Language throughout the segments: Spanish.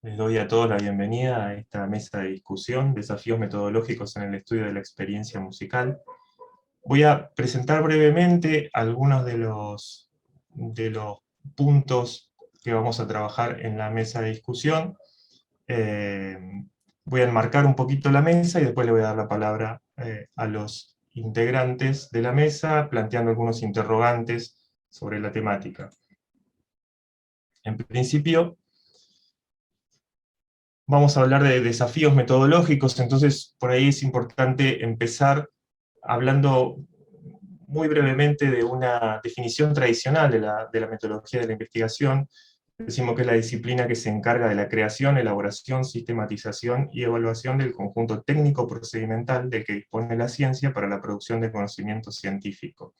Les doy a todos la bienvenida a esta mesa de discusión, desafíos metodológicos en el estudio de la experiencia musical. Voy a presentar brevemente algunos de los puntos que vamos a trabajar en la mesa de discusión. Voy a enmarcar un poquito la mesa y después le voy a dar la palabra a los integrantes de la mesa, planteando algunos interrogantes sobre la temática. En principio, vamos a hablar de desafíos metodológicos, entonces por ahí es importante empezar hablando muy brevemente de una definición tradicional de la metodología de la investigación. Decimos que es la disciplina que se encarga de la creación, elaboración, sistematización y evaluación del conjunto técnico-procedimental del que dispone la ciencia para la producción de conocimiento científico.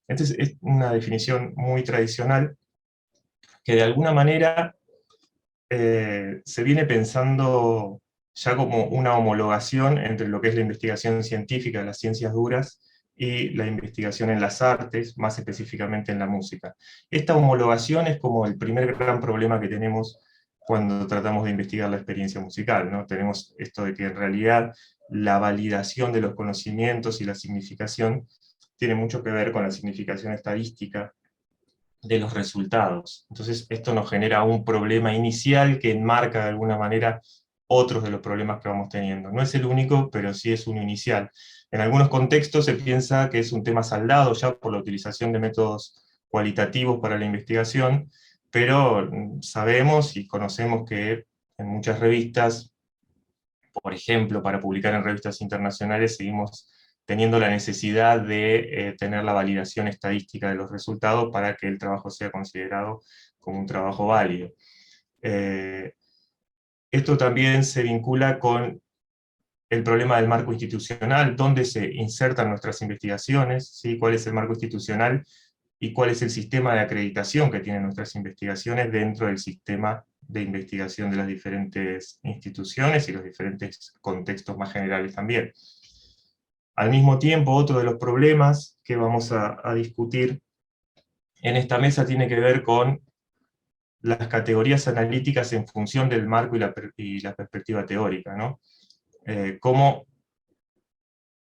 Esta es una definición muy tradicional que de alguna manera se viene pensando ya como una homologación entre lo que es la investigación científica, las ciencias duras, y la investigación en las artes, más específicamente en la música. Esta homologación es como el primer gran problema que tenemos cuando tratamos de investigar la experiencia musical, ¿no? Tenemos esto de que en realidad la validación de los conocimientos y la significación tiene mucho que ver con la significación estadística de los resultados. Entonces esto nos genera un problema inicial que enmarca de alguna manera otros de los problemas que vamos teniendo. No es el único, pero sí es uno inicial. En algunos contextos se piensa que es un tema saldado ya por la utilización de métodos cualitativos para la investigación, pero sabemos y conocemos que en muchas revistas, por ejemplo, para publicar en revistas internacionales, seguimos teniendo la necesidad de tener la validación estadística de los resultados para que el trabajo sea considerado como un trabajo válido. Esto también se vincula con el problema del marco institucional, dónde se insertan nuestras investigaciones, ¿sí? Cuál es el marco institucional y cuál es el sistema de acreditación que tienen nuestras investigaciones dentro del sistema de investigación de las diferentes instituciones y los diferentes contextos más generales también. Al mismo tiempo, otro de los problemas que vamos a discutir en esta mesa tiene que ver con las categorías analíticas en función del marco y la perspectiva teórica, ¿no? Cómo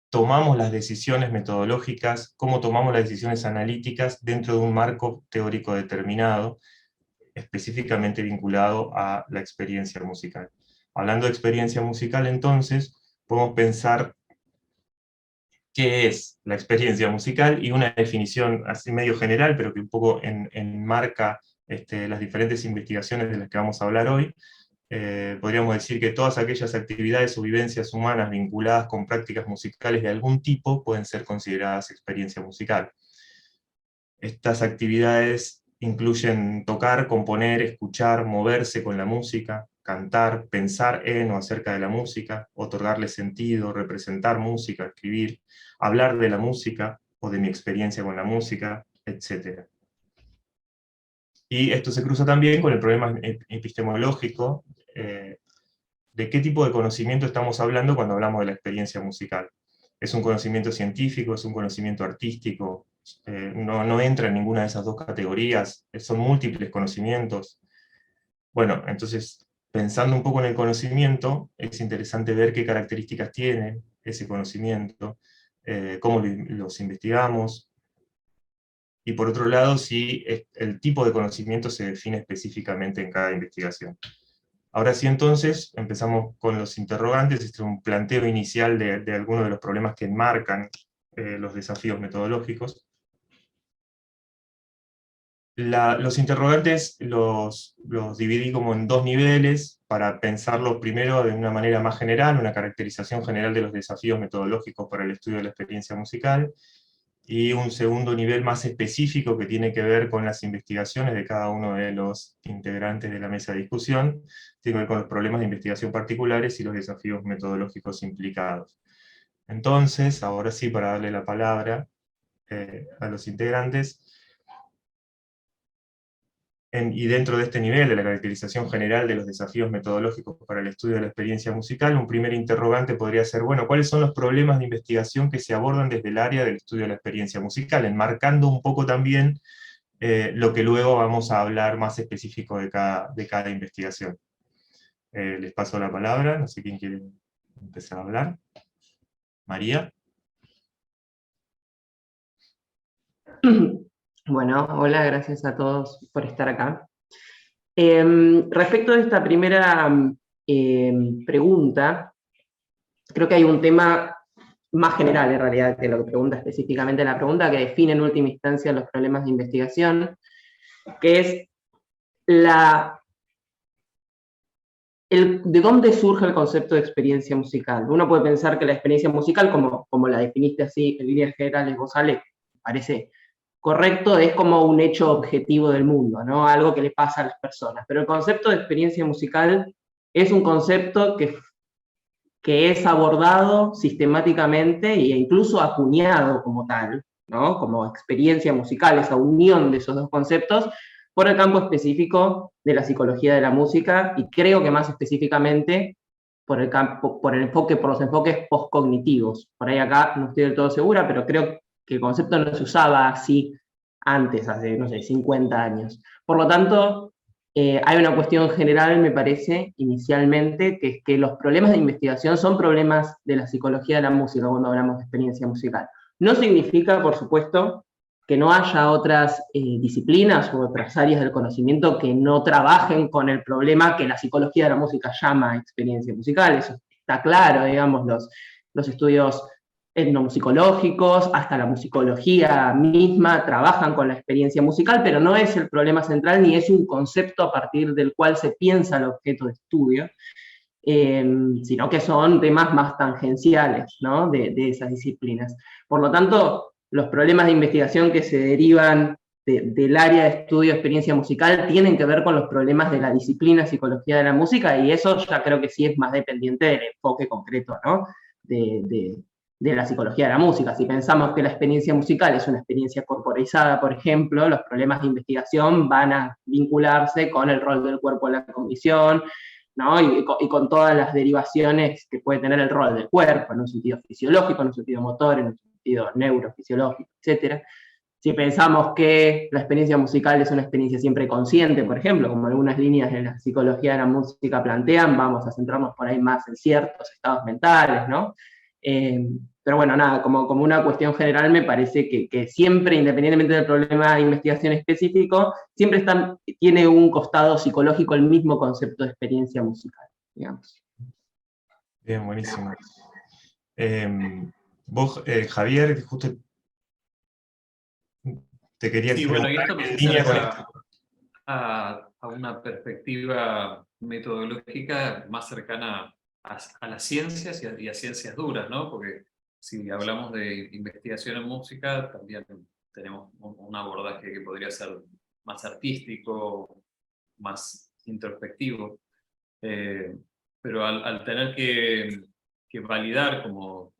tomamos las decisiones metodológicas, cómo tomamos las decisiones analíticas dentro de un marco teórico determinado, específicamente vinculado a la experiencia musical. Hablando de experiencia musical, entonces, podemos pensar qué es la experiencia musical, y una definición así medio general, pero que un poco enmarca las diferentes investigaciones de las que vamos a hablar hoy. Podríamos decir que todas aquellas actividades o vivencias humanas vinculadas con prácticas musicales de algún tipo pueden ser consideradas experiencia musical. Estas actividades incluyen tocar, componer, escuchar, moverse con la música, cantar, pensar en o acerca de la música, otorgarle sentido, representar música, escribir, hablar de la música o de mi experiencia con la música, etc. Y esto se cruza también con el problema epistemológico de qué tipo de conocimiento estamos hablando cuando hablamos de la experiencia musical. ¿Es un conocimiento científico? ¿Es un conocimiento artístico? No entra en ninguna de esas dos categorías, son múltiples conocimientos. Bueno, entonces, pensando un poco en el conocimiento, es interesante ver qué características tiene ese conocimiento, cómo los investigamos, y por otro lado, si el tipo de conocimiento se define específicamente en cada investigación. Ahora sí, entonces, empezamos con los interrogantes. Este es un planteo inicial de algunos de los problemas que enmarcan los desafíos metodológicos. Los interrogantes los dividí como en dos niveles, para pensarlo primero de una manera más general, una caracterización general de los desafíos metodológicos para el estudio de la experiencia musical, y un segundo nivel más específico que tiene que ver con las investigaciones de cada uno de los integrantes de la mesa de discusión, tiene que ver con los problemas de investigación particulares y los desafíos metodológicos implicados. Entonces, ahora sí, para darle la palabra a los integrantes, y dentro de este nivel de la caracterización general de los desafíos metodológicos para el estudio de la experiencia musical, un primer interrogante podría ser, bueno, ¿cuáles son los problemas de investigación que se abordan desde el área del estudio de la experiencia musical? Enmarcando un poco también lo que luego vamos a hablar más específico de cada investigación. Les paso la palabra, no sé quién quiere empezar a hablar. María. Bueno, hola, gracias a todos por estar acá. Respecto a esta primera pregunta, creo que hay un tema más general en realidad que lo que pregunta específicamente la pregunta, que define en última instancia los problemas de investigación, que es de dónde surge el concepto de experiencia musical. Uno puede pensar que la experiencia musical, como la definiste así en líneas generales vos, Ale, parece correcto, es como un hecho objetivo del mundo, ¿no? Algo que le pasa a las personas. Pero el concepto de experiencia musical es un concepto que es abordado sistemáticamente e incluso acuñado como tal, ¿no? Como experiencia musical, esa unión de esos dos conceptos, por el campo específico de la psicología de la música, y creo que más específicamente por los enfoques postcognitivos. Por ahí acá no estoy del todo segura, pero creo que el concepto no se usaba así antes, hace, no sé, 50 años. Por lo tanto, hay una cuestión general, me parece, inicialmente, que es que los problemas de investigación son problemas de la psicología de la música cuando hablamos de experiencia musical. No significa, por supuesto, que no haya otras disciplinas u otras áreas del conocimiento que no trabajen con el problema que la psicología de la música llama experiencia musical. Eso está claro, digamos, los estudios etnomusicológicos, hasta la musicología misma, trabajan con la experiencia musical, pero no es el problema central ni es un concepto a partir del cual se piensa el objeto de estudio, sino que son temas más tangenciales, ¿no? de esas disciplinas. Por lo tanto, los problemas de investigación que se derivan del área de estudio de experiencia musical tienen que ver con los problemas de la disciplina psicología de la música, y eso ya creo que sí es más dependiente del enfoque concreto, ¿no? de la psicología de la música. Si pensamos que la experiencia musical es una experiencia corporizada, por ejemplo, los problemas de investigación van a vincularse con el rol del cuerpo en la cognición, ¿no? Y con todas las derivaciones que puede tener el rol del cuerpo, en un sentido fisiológico, en un sentido motor, en un sentido neurofisiológico, etc. Si pensamos que la experiencia musical es una experiencia siempre consciente, por ejemplo, como algunas líneas de la psicología de la música plantean, vamos a centrarnos por ahí más en ciertos estados mentales, ¿no? Pero bueno, nada, como una cuestión general me parece que siempre, independientemente del problema de investigación específico, siempre tiene un costado psicológico el mismo concepto de experiencia musical, digamos. Bien, buenísimo. Vos, Javier, justo te quería Sí, bueno, y esto preguntar nos en línea con esto. acerca a una perspectiva metodológica más cercana a las ciencias y a ciencias duras, ¿no? Porque si hablamos de investigación en música, también tenemos un abordaje que podría ser más artístico, más introspectivo. Pero al tener que validar, como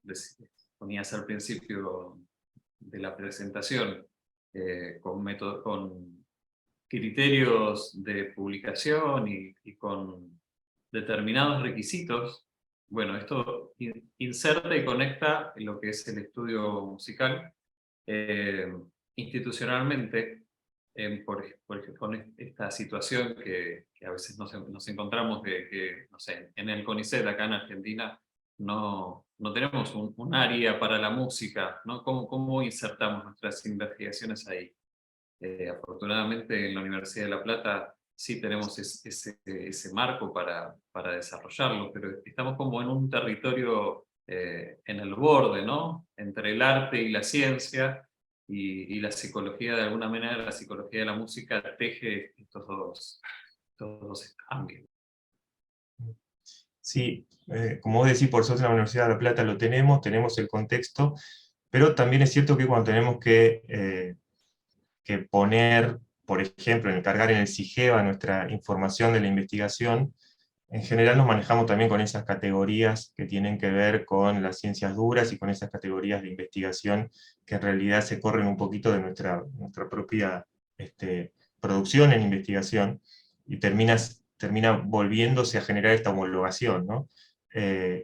ponías al principio de la presentación, con criterios de publicación y con determinados requisitos, bueno, esto inserta y conecta lo que es el estudio musical institucionalmente, con esta situación que a veces nos encontramos que, no sé, en el CONICET acá en Argentina no tenemos un área para la música, ¿no? ¿Cómo insertamos nuestras investigaciones ahí? Afortunadamente en la Universidad de La Plata sí tenemos ese marco para desarrollarlo, pero estamos como en un territorio en el borde, ¿no? Entre el arte y la ciencia, y la psicología, de alguna manera, la psicología de la música teje estos dos ámbitos. Sí, como vos decís, por suerte en la Universidad de La Plata lo tenemos el contexto, pero también es cierto que cuando tenemos que poner, por ejemplo, encargar en el SIGEVA nuestra información de la investigación, en general nos manejamos también con esas categorías que tienen que ver con las ciencias duras y con esas categorías de investigación que en realidad se corren un poquito de nuestra propia producción en investigación, y termina volviéndose a generar esta homologación, ¿no?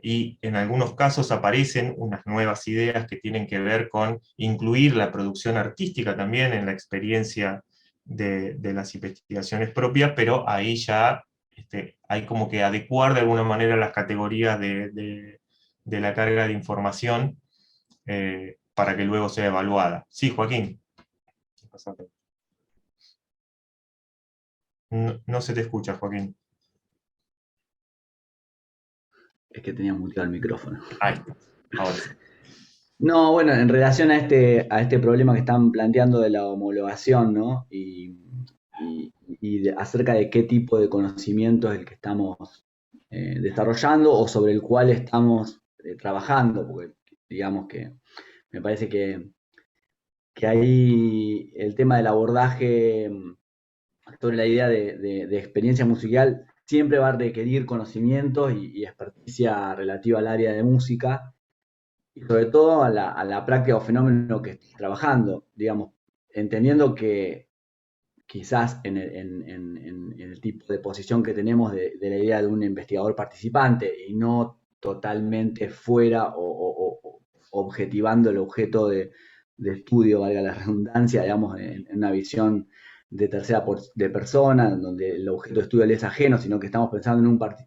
Y en algunos casos aparecen unas nuevas ideas que tienen que ver con incluir la producción artística también en la experiencia de las investigaciones propias, pero ahí ya hay como que adecuar de alguna manera las categorías de la carga de información para que luego sea evaluada. Sí, Joaquín. No se te escucha, Joaquín. Es que tenía muteado el micrófono. Ahí está, ahora sí. No, bueno, en relación a este problema que están planteando de la homologación, ¿no? Y acerca de qué tipo de conocimiento es el que estamos desarrollando o sobre el cual estamos trabajando, porque digamos que me parece que ahí el tema del abordaje sobre la idea de experiencia musical siempre va a requerir conocimientos y experticia relativa al área de música, y sobre todo a la práctica o fenómeno que estés trabajando, digamos, entendiendo que quizás en el tipo de posición que tenemos de la idea de un investigador participante y no totalmente fuera o objetivando el objeto de estudio, valga la redundancia, digamos, en una visión de tercera de persona, donde el objeto de estudio le es ajeno, sino que estamos pensando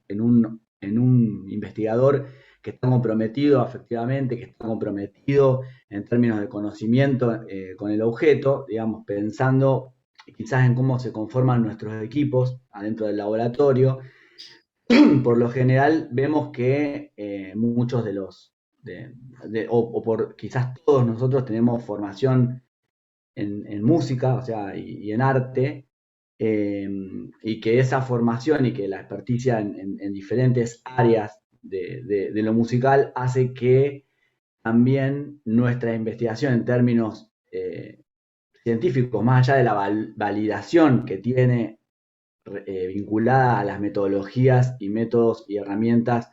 en un investigador que está comprometido afectivamente, que está comprometido en términos de conocimiento con el objeto, digamos, pensando quizás en cómo se conforman nuestros equipos adentro del laboratorio. Por lo general vemos que muchos de los, o por quizás todos nosotros tenemos formación en música, o sea, y en arte, y que esa formación y que la experticia en diferentes áreas de lo musical hace que también nuestra investigación en términos científicos, más allá de la validación que tiene vinculada a las metodologías y métodos y herramientas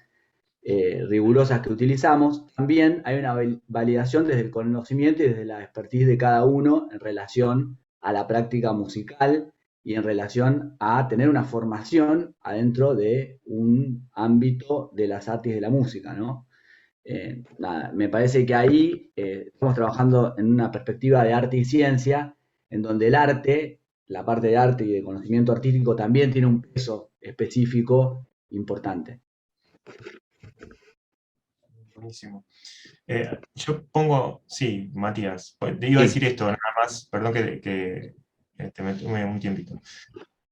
rigurosas que utilizamos, también hay una validación desde el conocimiento y desde la expertise de cada uno en relación a la práctica musical y en relación a tener una formación adentro de un ámbito de las artes y de la música, ¿no? Nada, me parece que ahí estamos trabajando en una perspectiva de arte y ciencia, en donde el arte, la parte de arte y de conocimiento artístico también tiene un peso específico importante. Buenísimo. Yo pongo, sí, Matías, te iba a decir esto, nada más, perdón que me tome un tiempito.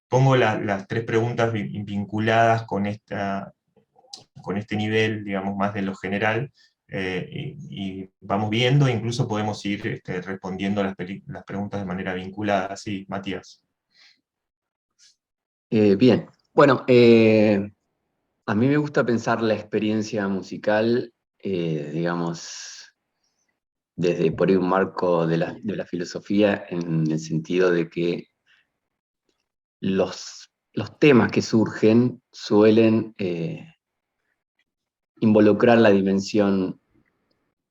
Pongo las tres preguntas vinculadas con este nivel, digamos, más de lo general, y vamos viendo, incluso podemos ir respondiendo las preguntas de manera vinculada. Sí, Matías. Bien, bueno, a mí me gusta pensar la experiencia musical, digamos, desde por ahí un marco de la filosofía, en el sentido de que los temas que surgen suelen involucrar la dimensión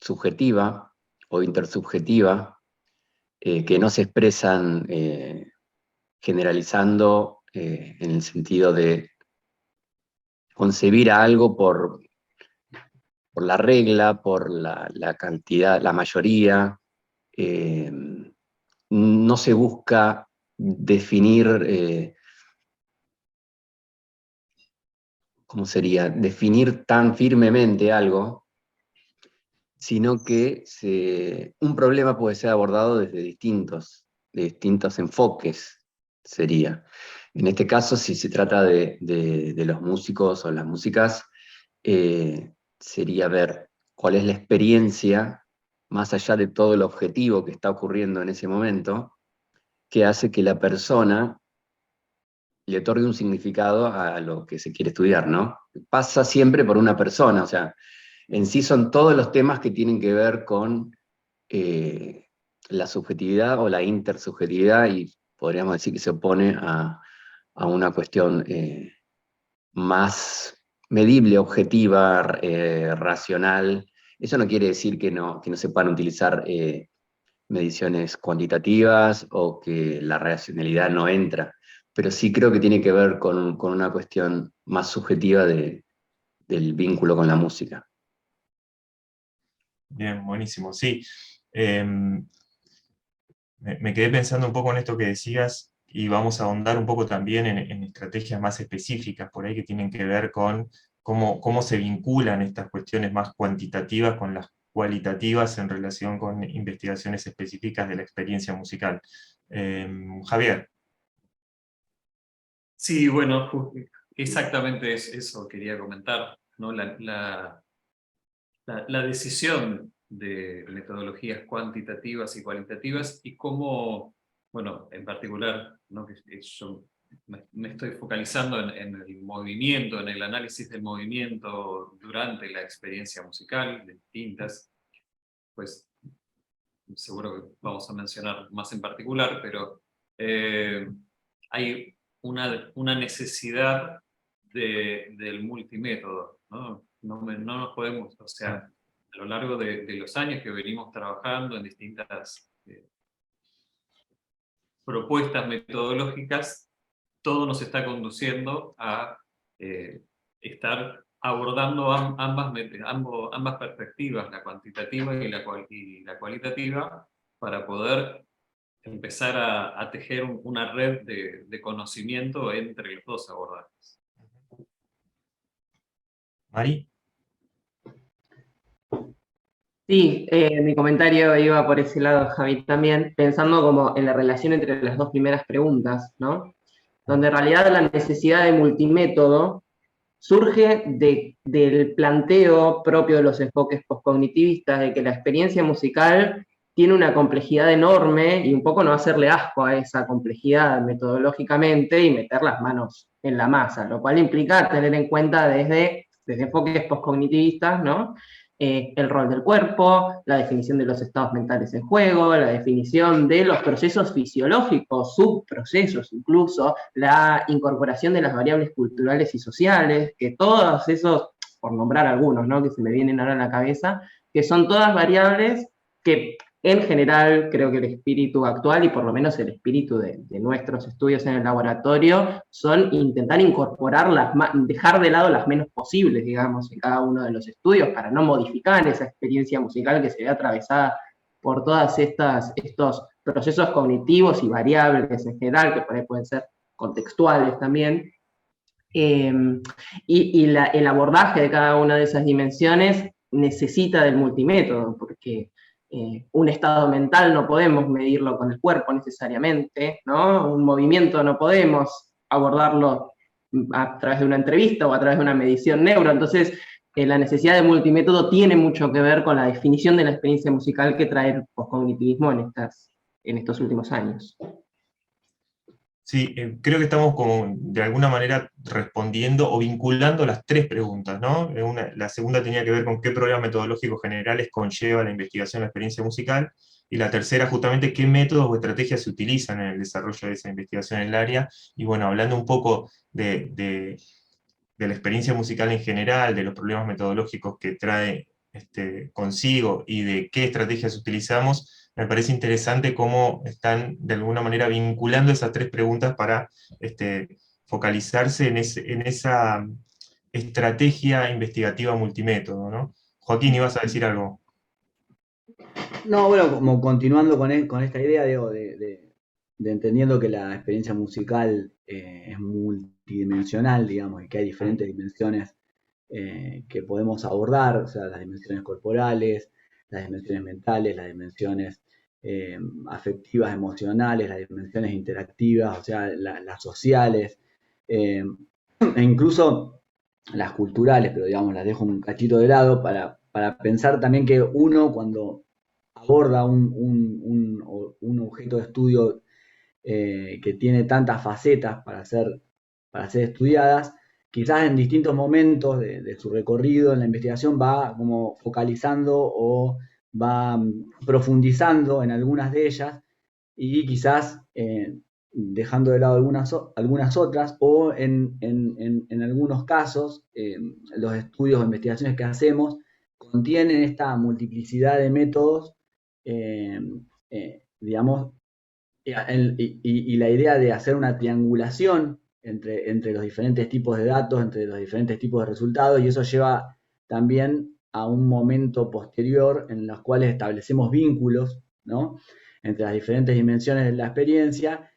subjetiva o intersubjetiva, que no se expresan generalizando en el sentido de concebir a algo por la regla, por la cantidad, la mayoría. No se busca definir, ¿cómo sería? Definir tan firmemente algo, sino que un problema puede ser abordado desde distintos enfoques, sería. En este caso, si se trata de los músicos o las músicas, sería ver cuál es la experiencia, más allá de todo el objetivo que está ocurriendo en ese momento, que hace que la persona le otorgue un significado a lo que se quiere estudiar, ¿no? Pasa siempre por una persona, o sea, en sí son todos los temas que tienen que ver con la subjetividad o la intersubjetividad, y podríamos decir que se opone a una cuestión más medible, objetiva, racional. Eso no quiere decir que no se puedan utilizar mediciones cuantitativas o que la racionalidad no entra, pero sí creo que tiene que ver con una cuestión más subjetiva del vínculo con la música. Bien, buenísimo, sí. Me quedé pensando un poco en esto que decías, y vamos a ahondar un poco también en estrategias más específicas por ahí que tienen que ver con cómo se vinculan estas cuestiones más cuantitativas con las cualitativas en relación con investigaciones específicas de la experiencia musical. Javier. Sí, bueno, exactamente eso quería comentar, ¿no? La decisión de metodologías cuantitativas y cualitativas y cómo, bueno, en particular, ¿no? Que yo me estoy focalizando en el movimiento, en el análisis del movimiento durante la experiencia musical, de distintas, pues seguro que vamos a mencionar más en particular, pero hay una necesidad del multimétodo, ¿no? No nos podemos, o sea, a lo largo de los años que venimos trabajando en distintas propuestas metodológicas, todo nos está conduciendo a estar abordando ambas perspectivas, la cuantitativa y la cualitativa, para poder empezar a tejer una red de conocimiento entre los dos abordajes. Mari. Sí, mi comentario iba por ese lado, Javi, también, pensando como en la relación entre las dos primeras preguntas, ¿no? Donde en realidad la necesidad de multimétodo surge del planteo propio de los enfoques postcognitivistas, de que la experiencia musical tiene una complejidad enorme y un poco no hacerle asco a esa complejidad metodológicamente y meter las manos en la masa, lo cual implica tener en cuenta desde enfoques postcognitivistas, ¿no? El rol del cuerpo, la definición de los estados mentales en juego, la definición de los procesos fisiológicos, subprocesos incluso, la incorporación de las variables culturales y sociales, que todos esos, por nombrar algunos, ¿no? Que se me vienen ahora a la cabeza, que son todas variables que en general creo que el espíritu actual y por lo menos el espíritu de nuestros estudios en el laboratorio son intentar incorporarlas, dejar de lado las menos posibles, digamos, en cada uno de los estudios para no modificar esa experiencia musical que se ve atravesada por todas estos procesos cognitivos y variables en general, que por ahí pueden ser contextuales también. El abordaje de cada una de esas dimensiones necesita del multimétodo, porque un estado mental no podemos medirlo con el cuerpo necesariamente, ¿no? Un movimiento no podemos abordarlo a través de una entrevista o a través de una medición neuro, entonces la necesidad de multimétodo tiene mucho que ver con la definición de la experiencia musical que trae el postcognitivismo en estos últimos años. Sí, creo que estamos como de alguna manera respondiendo o vinculando las tres preguntas, ¿no? La segunda tenía que ver con qué problemas metodológicos generales conlleva la investigación de la experiencia musical, y la tercera justamente qué métodos o estrategias se utilizan en el desarrollo de esa investigación en el área, y bueno, hablando un poco de la experiencia musical en general, de los problemas metodológicos que trae consigo y de qué estrategias utilizamos, me parece interesante cómo están de alguna manera vinculando esas tres preguntas para focalizarse en esa estrategia investigativa multimétodo, ¿no? Joaquín, ¿ibas a decir algo? No, bueno, como continuando con esta idea, digo, de entendiendo que la experiencia musical es multidimensional, digamos, y que hay diferentes dimensiones que podemos abordar, o sea, las dimensiones corporales, las dimensiones mentales, las dimensiones afectivas, emocionales, las dimensiones interactivas, o sea, las sociales, e incluso las culturales, pero digamos, las dejo un cachito de lado para pensar también que uno cuando aborda un objeto de estudio que tiene tantas facetas para ser estudiadas, quizás en distintos momentos de su recorrido en la investigación va como focalizando o va profundizando en algunas de ellas y quizás dejando de lado algunas otras, o en algunos casos los estudios o investigaciones que hacemos contienen esta multiplicidad de métodos, digamos, y la idea de hacer una triangulación entre los diferentes tipos de datos, entre los diferentes tipos de resultados, y eso lleva también a un momento posterior en los cuales establecemos vínculos, ¿no?, entre las diferentes dimensiones de la experiencia,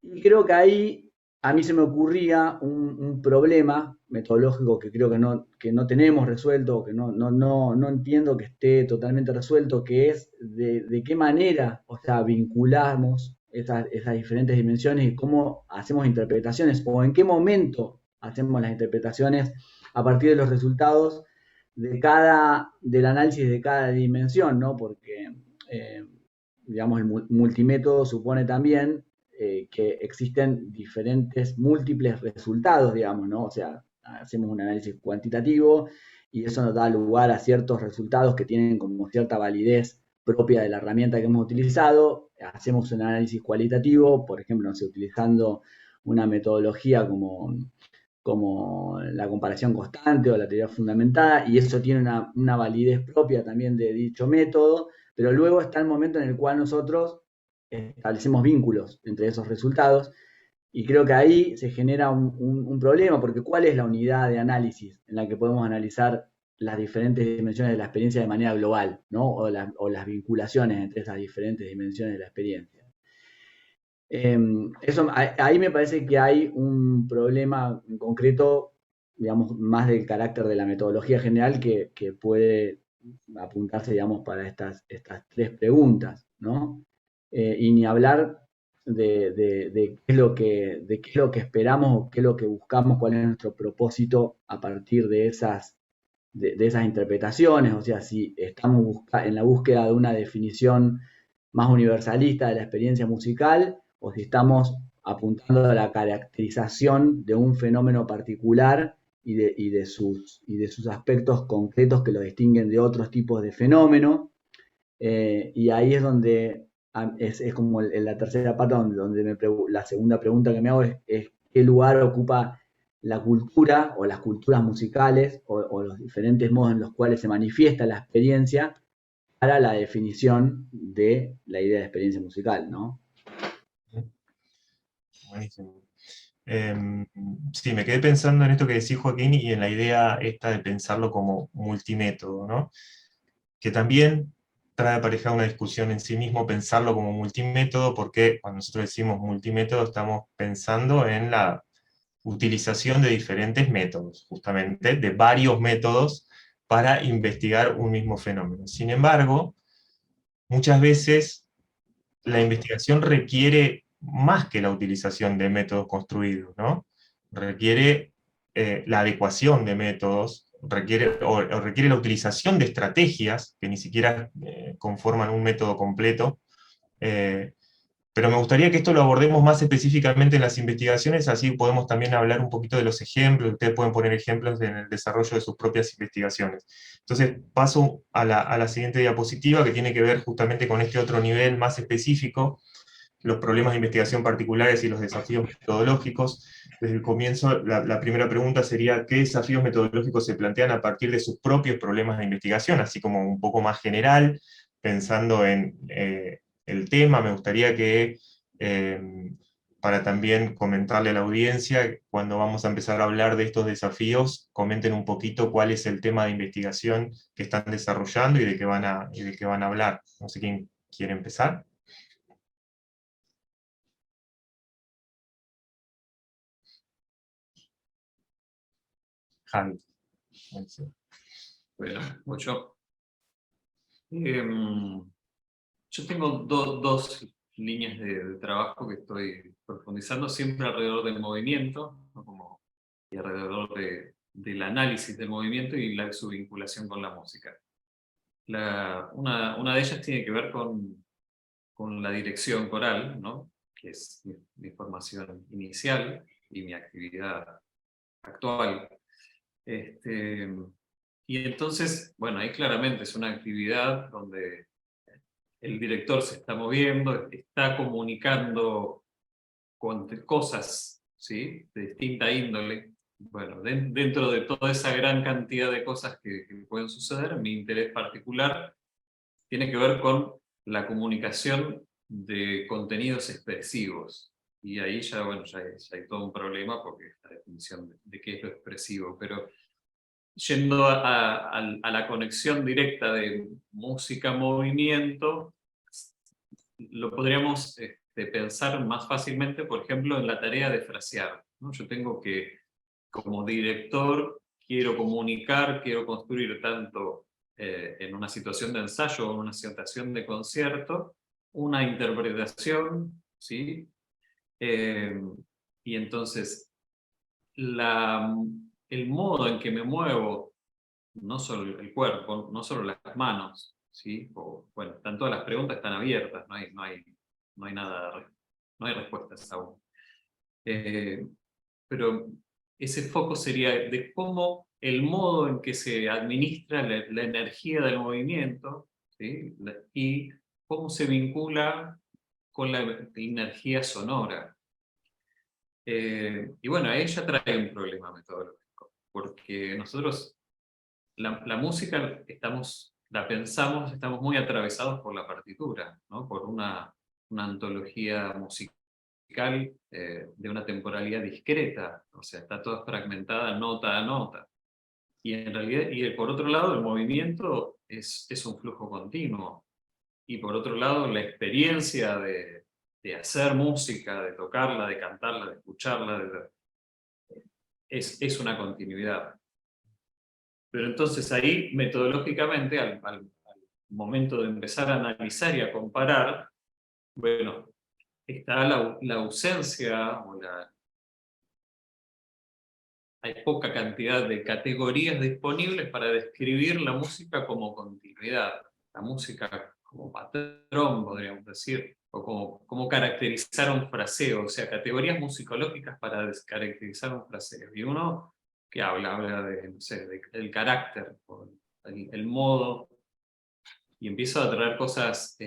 Y creo que ahí a mí se me ocurría un problema metodológico que creo que no tenemos resuelto, que no entiendo que esté totalmente resuelto, que es de qué manera, o sea, vinculamos esas diferentes dimensiones y cómo hacemos interpretaciones, o en qué momento hacemos las interpretaciones a partir de los resultados del análisis de cada dimensión, ¿no? Porque, digamos, el multimétodo supone también que existen diferentes, múltiples resultados, digamos, ¿no? O sea, hacemos un análisis cuantitativo y eso nos da lugar a ciertos resultados que tienen como cierta validez propia de la herramienta que hemos utilizado. Hacemos un análisis cualitativo, por ejemplo, no sé, utilizando una metodología como la comparación constante o la teoría fundamentada, y eso tiene una validez propia también de dicho método, pero luego está el momento en el cual nosotros establecemos vínculos entre esos resultados, y creo que ahí se genera un problema, porque ¿cuál es la unidad de análisis en la que podemos analizar las diferentes dimensiones de la experiencia de manera global, ¿no? O las vinculaciones entre esas diferentes dimensiones de la experiencia? Ahí me parece que hay un problema en concreto, digamos, más del carácter de la metodología general que puede apuntarse, digamos, para estas tres preguntas, ¿no? Y ni hablar de qué es lo que esperamos o qué es lo que buscamos, cuál es nuestro propósito a partir de esas interpretaciones, o sea, si estamos en la búsqueda de una definición más universalista de la experiencia musical, o si estamos apuntando a la caracterización de un fenómeno particular y de sus aspectos concretos que lo distinguen de otros tipos de fenómenos. Y ahí es donde es como la tercera parte, donde la segunda pregunta que me hago es qué lugar ocupa la cultura o las culturas musicales o los diferentes modos en los cuales se manifiesta la experiencia para la definición de la idea de experiencia musical, ¿no? Buenísimo. Sí, me quedé pensando en esto que decís, Joaquín, y en la idea esta de pensarlo como multimétodo, ¿no? Que también trae aparejada una discusión en sí mismo pensarlo como multimétodo, porque cuando nosotros decimos multimétodo estamos pensando en la utilización de diferentes métodos, justamente, de varios métodos para investigar un mismo fenómeno. Sin embargo, muchas veces la investigación requiere más que la utilización de métodos construidos, ¿no? Requiere la adecuación de métodos, requiere la utilización de estrategias que ni siquiera conforman un método completo. Pero me gustaría que esto lo abordemos más específicamente en las investigaciones, así podemos también hablar un poquito de los ejemplos, ustedes pueden poner ejemplos en el desarrollo de sus propias investigaciones. Entonces paso a la siguiente diapositiva, que tiene que ver justamente con este otro nivel más específico, los problemas de investigación particulares y los desafíos metodológicos. Desde el comienzo, la primera pregunta sería, ¿qué desafíos metodológicos se plantean a partir de sus propios problemas de investigación? Así como un poco más general, pensando en el tema, me gustaría que, para también comentarle a la audiencia, cuando vamos a empezar a hablar de estos desafíos, comenten un poquito cuál es el tema de investigación que están desarrollando y de qué van a hablar. No sé quién quiere empezar. Javi. Bueno, mucho. Yo tengo dos líneas de trabajo que estoy profundizando siempre alrededor del movimiento, ¿no? Y alrededor del análisis del movimiento y su vinculación con la música. Una de ellas tiene que ver con la dirección coral, ¿no? Que es mi formación inicial y mi actividad actual. Y entonces, bueno, ahí claramente es una actividad donde el director se está moviendo, está comunicando con cosas, ¿sí?, de distinta índole. Bueno, dentro de toda esa gran cantidad de cosas que pueden suceder, mi interés particular tiene que ver con la comunicación de contenidos expresivos. Y ahí ya, bueno, ya hay todo un problema porque es la definición de qué es lo expresivo. Pero yendo a la conexión directa de música-movimiento, lo podríamos de pensar más fácilmente, por ejemplo, en la tarea de frasear, ¿no? Yo tengo que, como director, quiero comunicar, quiero construir tanto en una situación de ensayo o en una situación de concierto, una interpretación, ¿sí? Y entonces, el modo en que me muevo, no solo el cuerpo, no solo las manos, ¿sí? Bueno, todas las preguntas están abiertas, no hay nada, no hay respuestas aún. Pero ese foco sería de cómo el modo en que se administra la energía del movimiento, ¿sí? Y cómo se vincula con la energía sonora. Y bueno, ella trae un problema metodológico, porque nosotros la música la pensamos, estamos muy atravesados por la partitura, ¿no? Por una antología musical de una temporalidad discreta, o sea, está toda fragmentada nota a nota. Y en realidad, por otro lado, el movimiento es un flujo continuo. Y por otro lado, la experiencia de hacer música, de tocarla, de cantarla, de escucharla, es una continuidad. Pero entonces ahí, metodológicamente, al momento de empezar a analizar y a comparar, bueno, está la ausencia, hay poca cantidad de categorías disponibles para describir la música como continuidad, la música como patrón, podríamos decir, o como caracterizar un fraseo, o sea, categorías musicológicas para caracterizar un fraseo. Y uno que habla de, no sé, del carácter, o el modo, y empiezo a traer cosas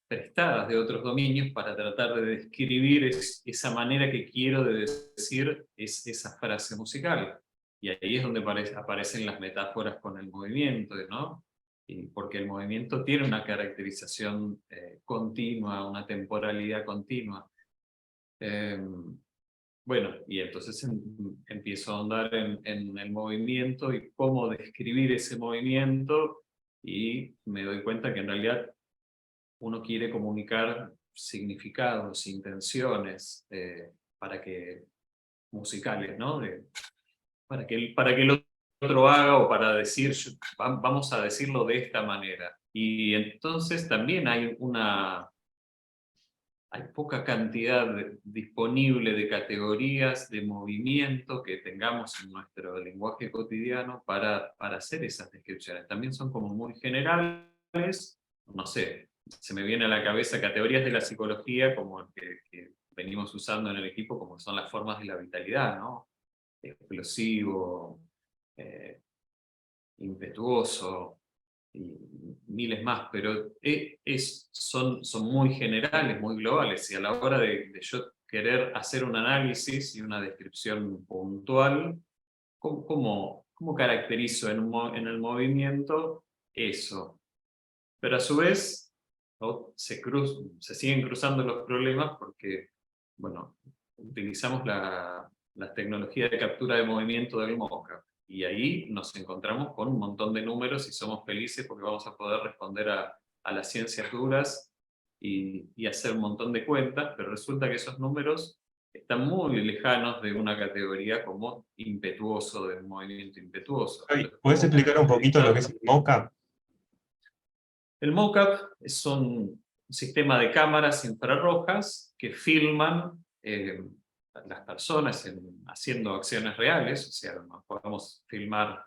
prestadas de otros dominios para tratar de describir esa manera que quiero de decir esa frase musical. Y ahí es donde aparecen las metáforas con el movimiento, ¿no? Porque el movimiento tiene una caracterización continua, una temporalidad continua. Bueno, y entonces empiezo a ahondar en el movimiento y cómo describir ese movimiento, y me doy cuenta que en realidad uno quiere comunicar significados, intenciones, musicales, ¿no? Para que el otro haga, o para decir, vamos a decirlo de esta manera. Y entonces también hay poca cantidad disponible de categorías de movimiento que tengamos en nuestro lenguaje cotidiano para hacer esas descripciones. También son como muy generales, no sé, se me viene a la cabeza categorías de la psicología como que venimos usando en el equipo, como son las formas de la vitalidad, ¿no? Explosivo, impetuoso, y miles más, pero son muy generales, muy globales, y a la hora de yo querer hacer un análisis y una descripción puntual, ¿cómo caracterizo en el movimiento eso? Pero a su vez, ¿no? se siguen cruzando los problemas porque, bueno, utilizamos la tecnología de captura de movimiento del mockup. Y ahí nos encontramos con un montón de números y somos felices porque vamos a poder responder a las ciencias duras y hacer un montón de cuentas, pero resulta que esos números están muy lejanos de una categoría como impetuoso, de un movimiento impetuoso. ¿Puedes explicar un poquito lo que es el mockup? El mockup es un sistema de cámaras infrarrojas que filman las personas haciendo acciones reales, o sea, podemos filmar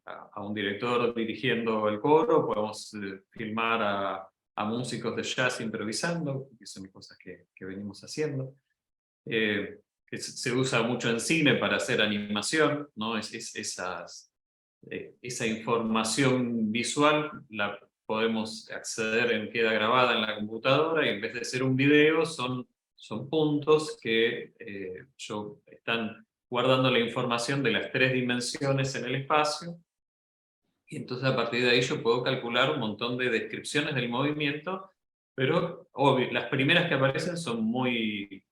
a un director dirigiendo el coro, podemos filmar a músicos de jazz improvisando, que son cosas que venimos haciendo. Que se usa mucho en cine para hacer animación, ¿no? Esa información visual la podemos acceder queda grabada en la computadora, y en vez de ser un video son puntos que están guardando la información de las 3 dimensiones en el espacio, y entonces a partir de ahí yo puedo calcular un montón de descripciones del movimiento, pero obvio, las primeras que aparecen son muy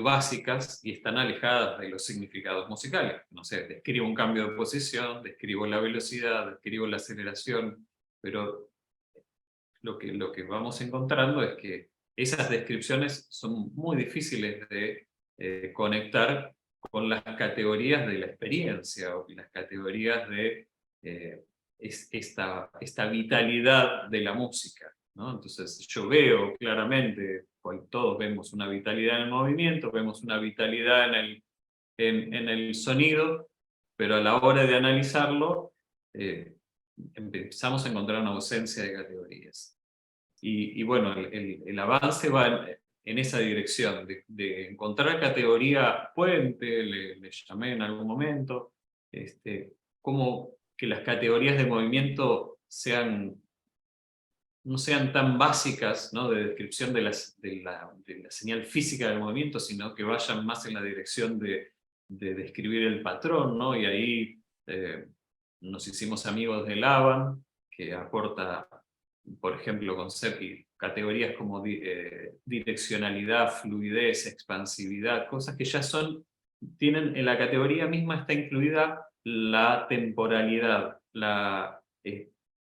básicas y están alejadas de los significados musicales. No sé, describo un cambio de posición, describo la velocidad, describo la aceleración, pero lo que vamos encontrando es que esas descripciones son muy difíciles de conectar con las categorías de la experiencia, o las categorías de esta vitalidad de la música, ¿no? Entonces yo veo claramente, pues todos vemos una vitalidad en el movimiento, vemos una vitalidad en el sonido, pero a la hora de analizarlo, empezamos a encontrar una ausencia de categorías. Y bueno, el avance va en esa dirección, de encontrar categoría puente, le llamé en algún momento, como que las categorías de movimiento no sean tan básicas, ¿no?, de descripción de la señal física del movimiento, sino que vayan más en la dirección de describir el patrón, ¿no? Y ahí nos hicimos amigos de Laban, que aporta, por ejemplo, categorías como direccionalidad, fluidez, expansividad, cosas que ya tienen, en la categoría misma está incluida la temporalidad, la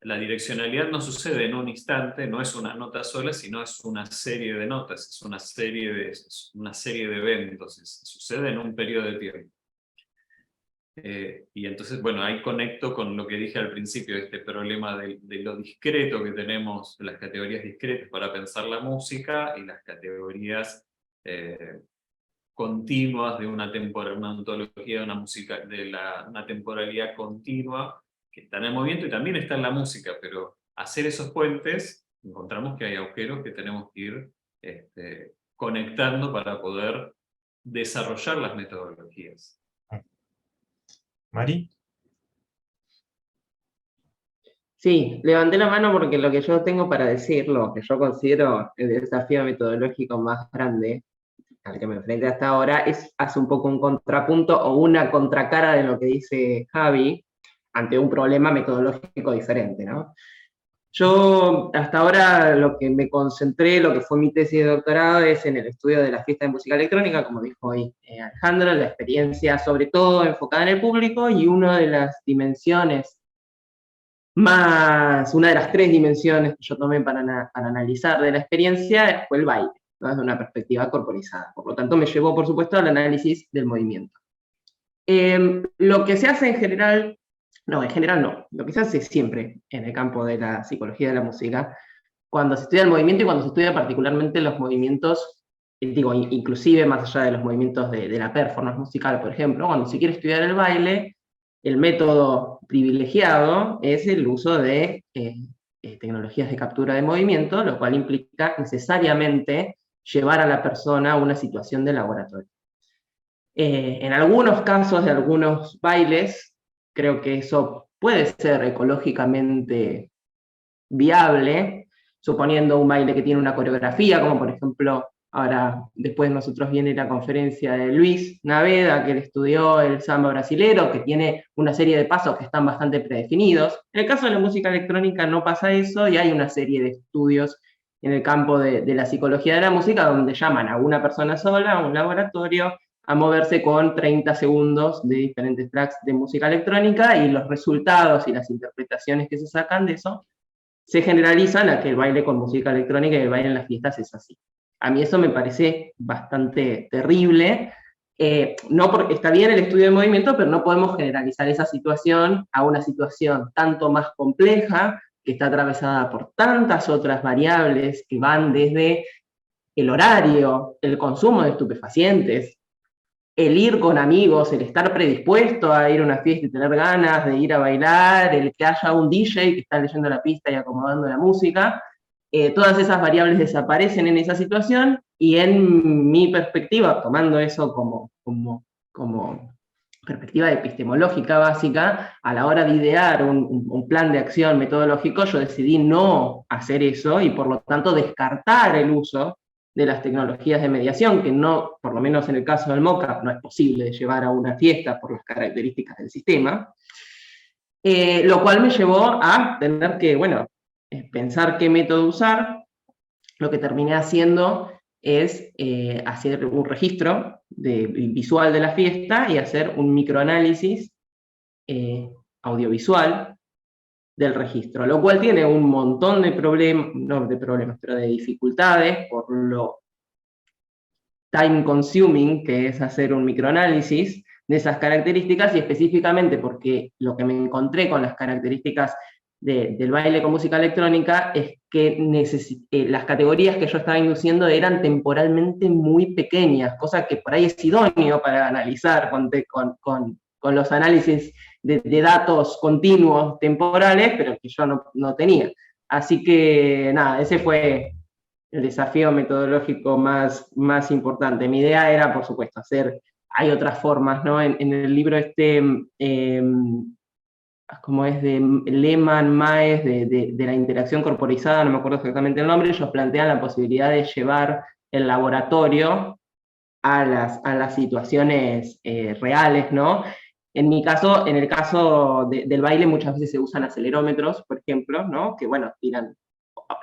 direccionalidad no sucede en un instante, no es una nota sola, sino es una serie de notas, es una serie de eventos, sucede en un periodo de tiempo. Y entonces, bueno, ahí conecto con lo que dije al principio, este problema de lo discreto que tenemos, las categorías discretas para pensar la música, y las categorías continuas de una ontología de una música, una temporalidad continua, que está en el movimiento y también está en la música, pero hacer esos puentes, encontramos que hay agujeros que tenemos que ir conectando para poder desarrollar las metodologías. ¿Mari? Sí, levanté la mano porque lo que yo tengo para decir, lo que yo considero el desafío metodológico más grande al que me enfrenté hasta ahora, hace un poco un contrapunto o una contracara de lo que dice Javi ante un problema metodológico diferente, ¿no? Yo hasta ahora lo que me concentré, lo que fue mi tesis de doctorado, es en el estudio de la fiesta de música electrónica, como dijo hoy Alejandro, la experiencia sobre todo enfocada en el público, y una de las dimensiones una de las 3 dimensiones que yo tomé para analizar de la experiencia fue el baile, ¿no?, desde una perspectiva corporizada. Por lo tanto, me llevó, por supuesto, al análisis del movimiento. Lo que se hace en general no, lo que se hace siempre en el campo de la psicología de la música, cuando se estudia el movimiento y cuando se estudia particularmente los movimientos, inclusive más allá de los movimientos de la performance musical, por ejemplo, cuando se quiere estudiar el baile, el método privilegiado es el uso de tecnologías de captura de movimiento, lo cual implica necesariamente llevar a la persona a una situación de laboratorio. En algunos casos de algunos bailes, creo que eso puede ser ecológicamente viable, suponiendo un baile que tiene una coreografía, como por ejemplo, ahora después de nosotros viene la conferencia de Luis Naveda, que él estudió el samba brasilero, que tiene una serie de pasos que están bastante predefinidos. En el caso de la música electrónica no pasa eso, y hay una serie de estudios en el campo de la psicología de la música, donde llaman a una persona sola, a un laboratorio, a moverse con 30 segundos de diferentes tracks de música electrónica, y los resultados y las interpretaciones que se sacan de eso se generalizan a que el baile con música electrónica y el baile en las fiestas es así. A mí eso me parece bastante terrible. No porque está bien el estudio de movimiento, pero no podemos generalizar esa situación a una situación tanto más compleja, que está atravesada por tantas otras variables que van desde el horario, el consumo de estupefacientes, el ir con amigos, el estar predispuesto a ir a una fiesta y tener ganas de ir a bailar, el que haya un DJ que está leyendo la pista y acomodando la música, todas esas variables desaparecen en esa situación, y en mi perspectiva, tomando eso como perspectiva epistemológica básica, a la hora de idear un plan de acción metodológico, yo decidí no hacer eso y por lo tanto descartar el uso de las tecnologías de mediación, que no, por lo menos en el caso del mocap, no es posible de llevar a una fiesta por las características del sistema, lo cual me llevó a tener que, pensar qué método usar. Lo que terminé haciendo es hacer un registro visual de la fiesta y hacer un microanálisis audiovisual del registro, lo cual tiene un montón de problemas, pero de dificultades, por lo time consuming que es hacer un microanálisis de esas características, y específicamente porque lo que me encontré con las características del baile con música electrónica es que las categorías que yo estaba induciendo eran temporalmente muy pequeñas, cosa que por ahí es idóneo para analizar con los análisis de datos continuos temporales, pero que yo no tenía. Así que nada, ese fue el desafío metodológico más importante. Mi idea era, por supuesto, hay otras formas, ¿no? En el libro como es de Lehmann, Maes, de la interacción corporizada, no me acuerdo exactamente el nombre, ellos plantean la posibilidad de llevar el laboratorio a las situaciones reales, ¿no? En el caso del baile, muchas veces se usan acelerómetros, por ejemplo, ¿no? Que, bueno, tiran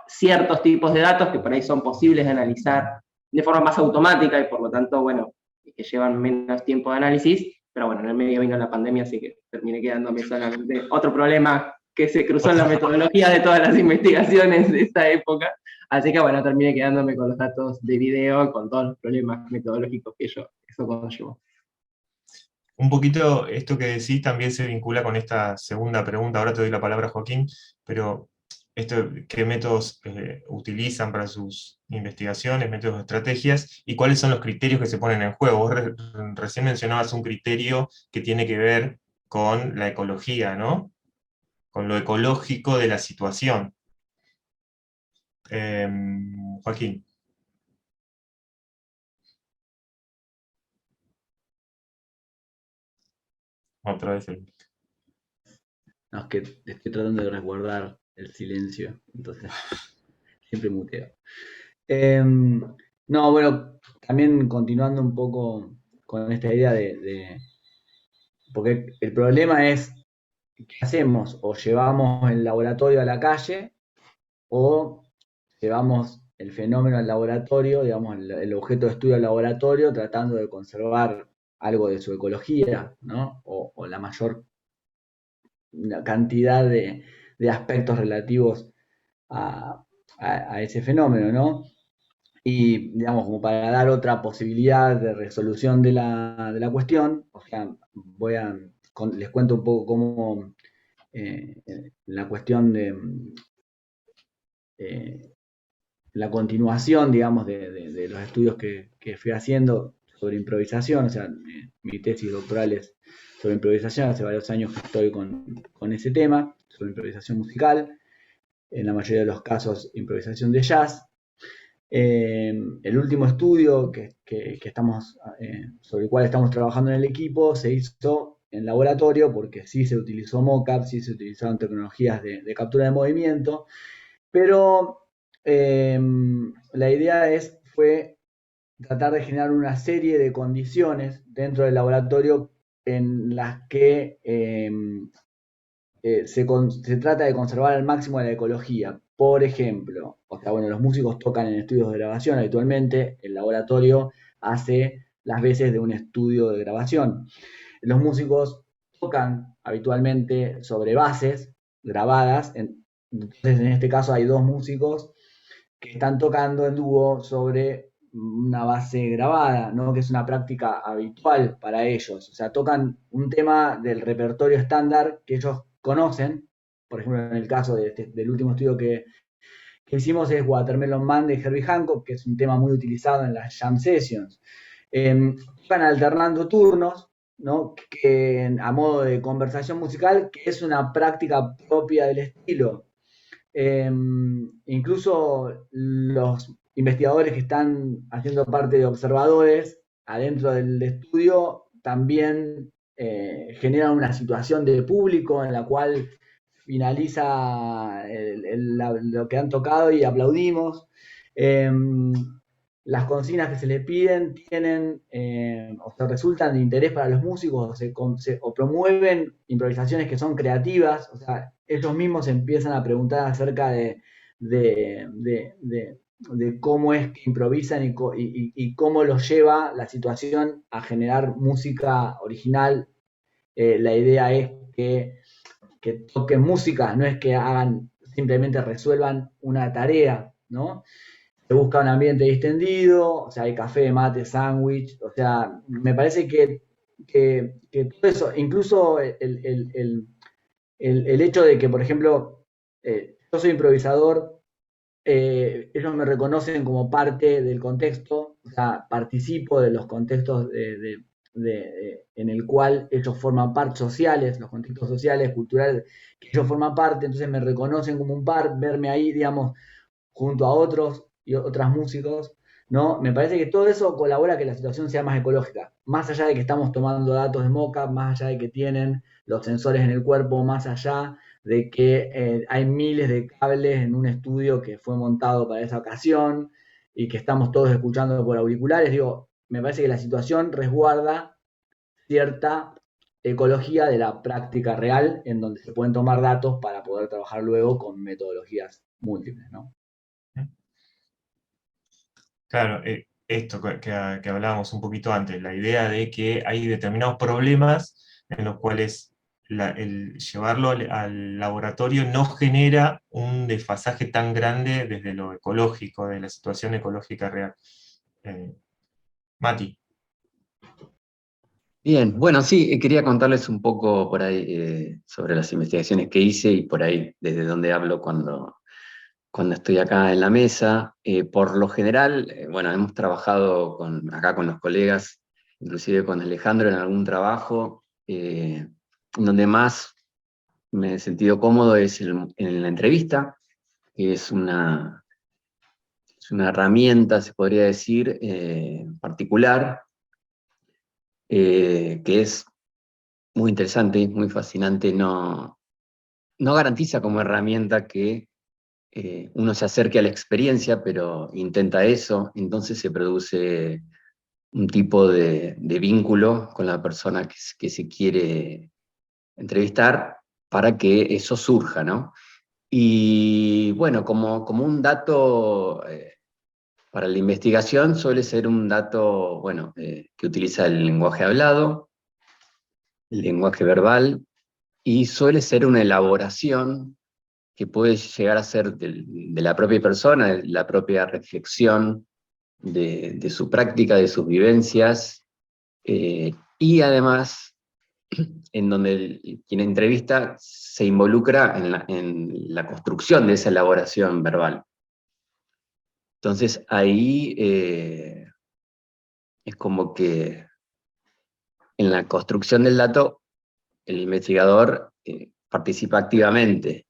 ciertos tipos de datos que por ahí son posibles de analizar de forma más automática y por lo tanto, bueno, que llevan menos tiempo de análisis, pero bueno, en el medio vino la pandemia, así que terminé quedándome solamente otro problema que se cruzó en la metodología de todas las investigaciones de esta época, así que bueno, terminé quedándome con los datos de video, con todos los problemas metodológicos que eso conllevó. Un poquito esto que decís también se vincula con esta segunda pregunta, ahora te doy la palabra, Joaquín, pero ¿qué métodos utilizan para sus investigaciones, métodos, estrategias, y cuáles son los criterios que se ponen en juego? Vos recién mencionabas un criterio que tiene que ver con la ecología, ¿no? Con lo ecológico de la situación. Joaquín. Otra vez el... No, es que estoy tratando de resguardar el silencio, entonces siempre muteo. No, bueno, también continuando un poco con esta idea porque el problema es, ¿qué hacemos? O llevamos el laboratorio a la calle, o llevamos el fenómeno al laboratorio, digamos, el objeto de estudio al laboratorio, tratando de conservar algo de su ecología, ¿no? O la mayor cantidad de aspectos relativos a ese fenómeno, ¿no? Y, digamos, como para dar otra posibilidad de resolución de la cuestión, o sea, les cuento un poco cómo la cuestión de la continuación, digamos, de los estudios que fui haciendo sobre improvisación, o sea, mi tesis doctoral es sobre improvisación, hace varios años que estoy con ese tema, sobre improvisación musical, en la mayoría de los casos improvisación de jazz. El último estudio sobre el cual estamos trabajando en el equipo se hizo en laboratorio, porque sí se utilizó mockup, sí se utilizaron tecnologías de captura de movimiento, pero la idea fue tratar de generar una serie de condiciones dentro del laboratorio en las que se trata de conservar al máximo la ecología. Por ejemplo, o sea, bueno, los músicos tocan en estudios de grabación habitualmente, el laboratorio hace las veces de un estudio de grabación. Los músicos tocan habitualmente sobre bases grabadas, entonces en este caso hay dos músicos que están tocando en dúo sobre una base grabada, ¿no? Que es una práctica habitual para ellos. O sea, tocan un tema del repertorio estándar que ellos conocen. Por ejemplo, en el caso del último estudio que hicimos es Watermelon Man de Herbie Hancock, que es un tema muy utilizado en las jam sessions. Van alternando turnos, ¿no? A modo de conversación musical, que es una práctica propia del estilo. Incluso los investigadores que están haciendo parte de observadores adentro del estudio también generan una situación de público en la cual finaliza lo que han tocado y aplaudimos. Las consignas que se les piden tienen o se resultan de interés para los músicos o promueven improvisaciones que son creativas, o sea, ellos mismos empiezan a preguntar acerca de cómo es que improvisan y cómo los lleva la situación a generar música original. La idea es que toquen música, no es que simplemente resuelvan una tarea, ¿no? Se busca un ambiente distendido, o sea, hay café, mate, sándwich, o sea, me parece que todo eso, incluso el hecho de que, por ejemplo, yo soy improvisador, ellos me reconocen como parte del contexto, o sea, participo de los contextos en el cual ellos forman parte, sociales, los contextos sociales, culturales, que ellos forman parte, entonces me reconocen como un par, verme ahí, digamos, junto a otros y otras músicos, ¿no? Me parece que todo eso colabora a que la situación sea más ecológica, más allá de que estamos tomando datos de mocap, más allá de que tienen los sensores en el cuerpo, más allá de que hay miles de cables en un estudio que fue montado para esa ocasión y que estamos todos escuchando por auriculares, digo, me parece que la situación resguarda cierta ecología de la práctica real en donde se pueden tomar datos para poder trabajar luego con metodologías múltiples, ¿no? Claro, esto que hablábamos un poquito antes, la idea de que hay determinados problemas en los cuales el llevarlo al laboratorio no genera un desfasaje tan grande desde lo ecológico, de la situación ecológica real. Mati. Bien, bueno, sí, quería contarles un poco por ahí sobre las investigaciones que hice y por ahí desde donde hablo cuando estoy acá en la mesa. Por lo general, bueno, hemos trabajado acá con los colegas, inclusive con Alejandro en algún trabajo, donde más me he sentido cómodo es en la entrevista, que es una herramienta, se podría decir, particular, que es muy interesante, muy fascinante. No garantiza como herramienta que uno se acerque a la experiencia, pero intenta eso, entonces se produce un tipo de vínculo con la persona que se quiere entrevistar para que eso surja, ¿no? Y bueno, como un dato para la investigación suele ser un dato, bueno, que utiliza el lenguaje hablado, el lenguaje verbal, y suele ser una elaboración que puede llegar a ser de la propia persona, de la propia reflexión de su práctica, de sus vivencias, y además en donde quien entrevista se involucra en la construcción de esa elaboración verbal. Entonces ahí es como que en la construcción del dato el investigador participa activamente,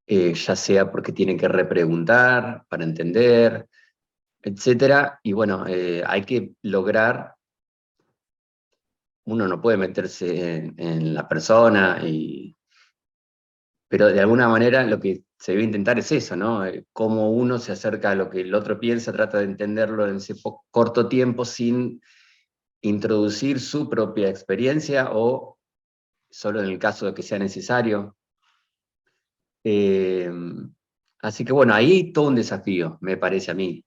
ya sea porque tiene que repreguntar para entender, etcétera, y bueno, hay que lograr, uno no puede meterse en la persona, pero de alguna manera lo que se debe intentar es eso, ¿no? Cómo uno se acerca a lo que el otro piensa, trata de entenderlo en ese corto tiempo sin introducir su propia experiencia o solo en el caso de que sea necesario. Así que bueno, ahí todo un desafío, me parece a mí,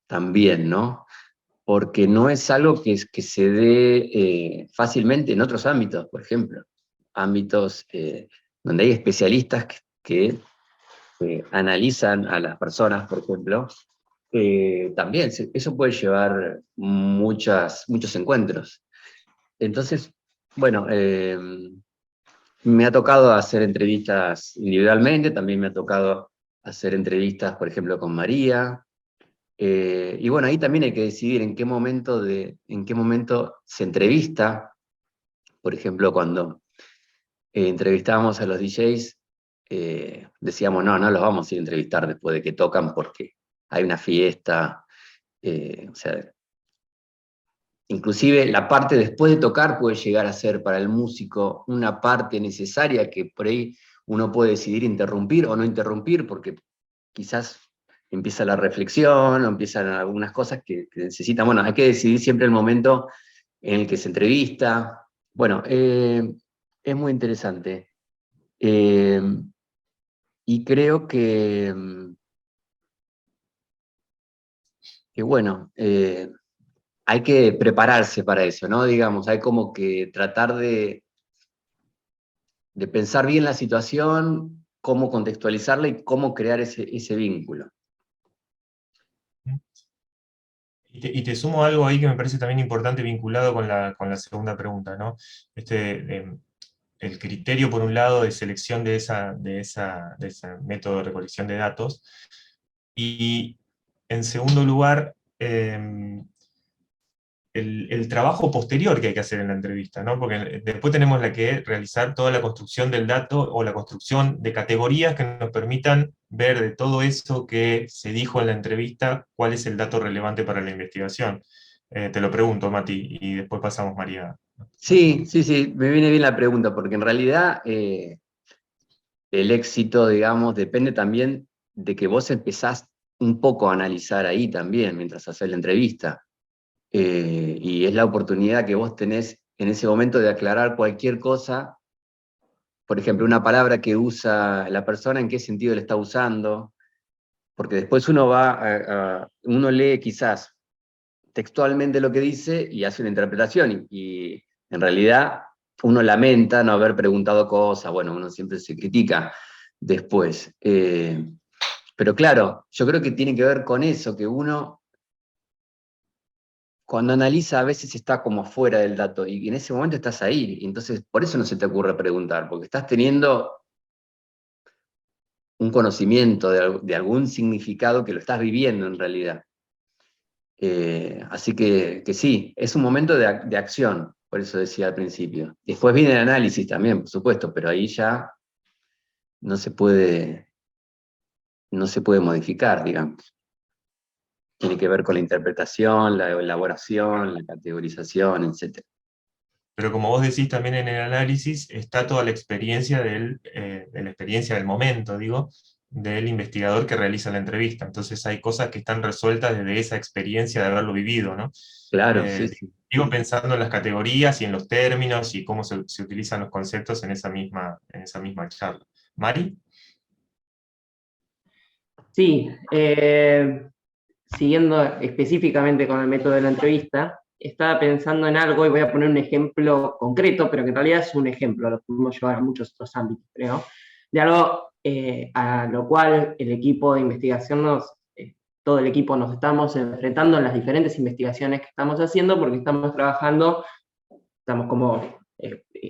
también, ¿no? Porque no es algo que se dé fácilmente en otros ámbitos, por ejemplo, ámbitos donde hay especialistas que analizan a las personas, por ejemplo, también eso puede llevar muchos encuentros. Entonces, bueno, me ha tocado hacer entrevistas individualmente, también me ha tocado hacer entrevistas, por ejemplo, con María. Y bueno, ahí también hay que decidir en qué momento se entrevista. Por ejemplo, cuando entrevistábamos a los DJs, decíamos, no los vamos a ir a entrevistar después de que tocan porque hay una fiesta. O sea, inclusive la parte después de tocar puede llegar a ser para el músico una parte necesaria que por ahí uno puede decidir interrumpir o no interrumpir, porque quizás empieza la reflexión o empiezan algunas cosas que necesitan. Bueno, hay que decidir siempre el momento en el que se entrevista. Bueno, es muy interesante. Y creo que bueno, hay que prepararse para eso, ¿no? Digamos, hay como que tratar de de pensar bien la situación, cómo contextualizarla y cómo crear ese vínculo. Y te sumo algo ahí que me parece también importante vinculado con la segunda pregunta, ¿no? El criterio, por un lado, de selección de ese método de recolección de datos, y en segundo lugar, el trabajo posterior que hay que hacer en la entrevista, ¿no? Porque después tenemos que realizar toda la construcción del dato, o la construcción de categorías que nos permitan ver de todo eso que se dijo en la entrevista, cuál es el dato relevante para la investigación. Te lo pregunto, Mati, y después pasamos, María. Sí, me viene bien la pregunta, porque en realidad el éxito, digamos, depende también de que vos empezás un poco a analizar ahí también, mientras haces la entrevista. Y es la oportunidad que vos tenés en ese momento de aclarar cualquier cosa, por ejemplo, una palabra que usa la persona, en qué sentido la está usando, porque después uno uno lee quizás textualmente lo que dice y hace una interpretación, y en realidad uno lamenta no haber preguntado cosas, bueno, uno siempre se critica después. Pero claro, yo creo que tiene que ver con eso, que uno, cuando analiza, a veces está como fuera del dato, y en ese momento estás ahí, y entonces por eso no se te ocurre preguntar, porque estás teniendo un conocimiento de algún significado que lo estás viviendo en realidad. Así que sí, es un momento de acción, por eso decía al principio. Después viene el análisis también, por supuesto, pero ahí ya no se puede modificar, digamos. Tiene que ver con la interpretación, la elaboración, la categorización, etc. Pero como vos decís también en el análisis, está toda la experiencia de la experiencia del momento, digo, del investigador que realiza la entrevista. Entonces hay cosas que están resueltas desde esa experiencia de haberlo vivido, ¿no? Claro, sí. Digo, pensando en las categorías y en los términos y cómo se utilizan los conceptos en esa misma charla. ¿Mari? Sí, siguiendo específicamente con el método de la entrevista, estaba pensando en algo, y voy a poner un ejemplo concreto, pero que en realidad es un ejemplo, lo podemos llevar a muchos otros ámbitos, creo, de algo a lo cual el equipo de investigación todo el equipo nos estamos enfrentando en las diferentes investigaciones que estamos haciendo, porque estamos como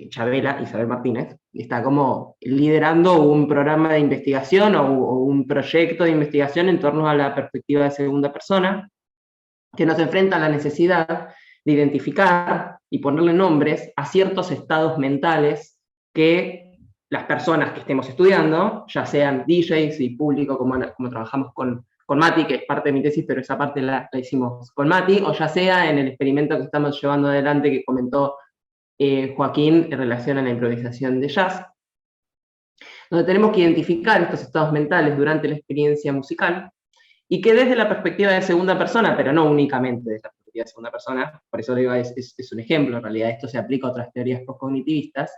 Chabela, Isabel Martínez, está como liderando un programa de investigación o un proyecto de investigación en torno a la perspectiva de segunda persona, que nos enfrenta a la necesidad de identificar y ponerle nombres a ciertos estados mentales que las personas que estemos estudiando, ya sean DJs y público, como trabajamos con Mati, que es parte de mi tesis, pero esa parte la hicimos con Mati, o ya sea en el experimento que estamos llevando adelante que comentó Joaquín en relación a la improvisación de jazz, donde tenemos que identificar estos estados mentales durante la experiencia musical, y que desde la perspectiva de segunda persona, pero no únicamente desde la perspectiva de segunda persona, por eso digo, es un ejemplo, en realidad esto se aplica a otras teorías postcognitivistas,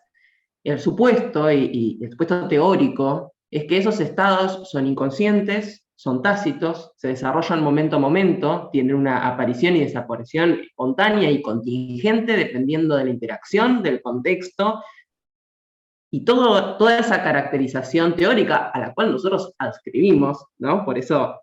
el supuesto y el supuesto teórico es que esos estados son inconscientes, son tácitos, se desarrollan momento a momento, tienen una aparición y desaparición espontánea y contingente dependiendo de la interacción, del contexto, y toda esa caracterización teórica a la cual nosotros adscribimos, ¿no? Por eso,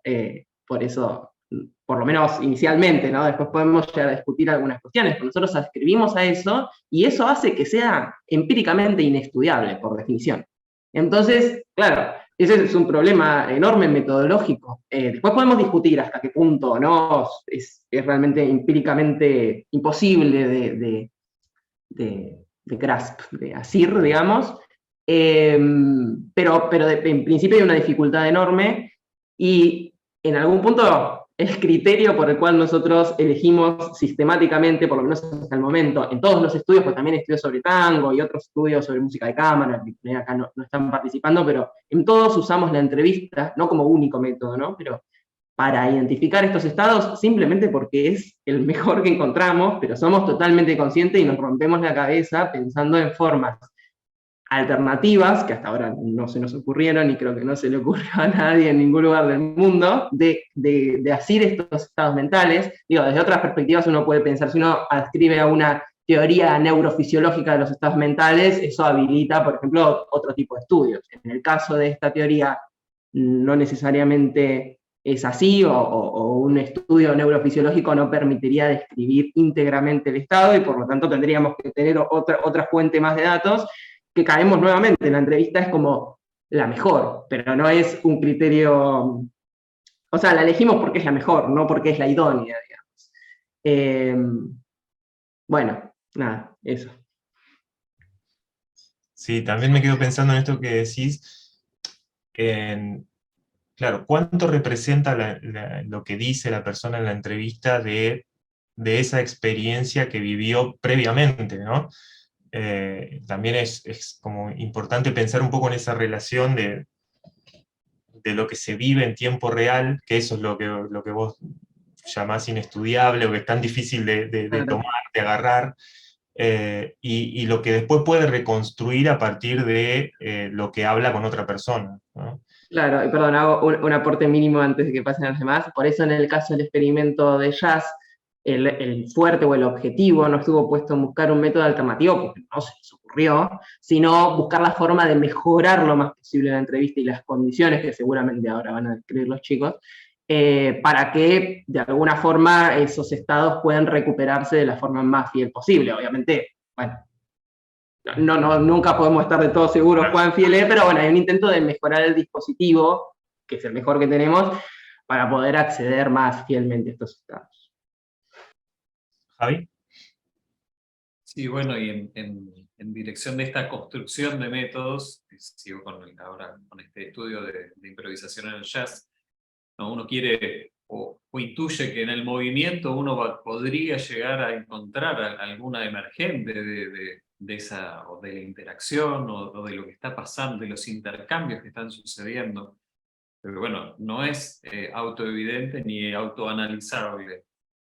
por lo menos inicialmente, ¿no? Después podemos llegar a discutir algunas cuestiones, pero nosotros adscribimos a eso, y eso hace que sea empíricamente inestudiable, por definición. Entonces, claro, ese es un problema enorme metodológico. Después podemos discutir hasta qué punto, ¿no? Es realmente empíricamente imposible de grasp, de asir, digamos, pero en principio hay una dificultad enorme, y en algún punto el criterio por el cual nosotros elegimos sistemáticamente, por lo menos hasta el momento, en todos los estudios, porque también estudios sobre tango y otros estudios sobre música de cámara, que acá no están participando, pero en todos usamos la entrevista, no como único método, ¿no? Pero para identificar estos estados, simplemente porque es el mejor que encontramos, pero somos totalmente conscientes y nos rompemos la cabeza pensando en formas alternativas, que hasta ahora no se nos ocurrieron, y creo que no se le ocurrió a nadie en ningún lugar del mundo, de asir estos estados mentales. Digo, desde otras perspectivas uno puede pensar, si uno adscribe a una teoría neurofisiológica de los estados mentales, eso habilita, por ejemplo, otro tipo de estudios. En el caso de esta teoría, no necesariamente es así, o un estudio neurofisiológico no permitiría describir íntegramente el estado, y por lo tanto tendríamos que tener otra fuente más de datos, que caemos nuevamente, la entrevista es como la mejor, pero no es un criterio, o sea, la elegimos porque es la mejor, no porque es la idónea, digamos. Bueno, nada, eso. Sí, también me quedo pensando en esto que decís, claro, ¿cuánto representa lo que dice la persona en la entrevista de esa experiencia que vivió previamente, ¿no? También es como importante pensar un poco en esa relación de lo que se vive en tiempo real, que eso es lo que vos llamás inestudiable, o que es tan difícil de tomar, de agarrar, y lo que después puede reconstruir a partir de lo que habla con otra persona, ¿no? Claro, y perdón, hago un aporte mínimo antes de que pasen los demás. Por eso en el caso del experimento de jazz, el fuerte o el objetivo no estuvo puesto en buscar un método alternativo, porque no se les ocurrió, sino buscar la forma de mejorar lo más posible la entrevista y las condiciones que seguramente ahora van a describir los chicos, para que de alguna forma esos estados puedan recuperarse de la forma más fiel posible. Obviamente, bueno, nunca podemos estar de todo seguros cuán fiel es, pero bueno, hay un intento de mejorar el dispositivo, que es el mejor que tenemos, para poder acceder más fielmente a estos estados. ¿Javi? Sí, bueno, y en dirección de esta construcción de métodos, sigo ahora con este estudio de improvisación en el jazz, ¿no? Uno quiere o intuye que en el movimiento uno podría llegar a encontrar alguna emergente de esa, o de la interacción, o de lo que está pasando, de los intercambios que están sucediendo. Pero bueno, no es autoevidente ni autoanalizable.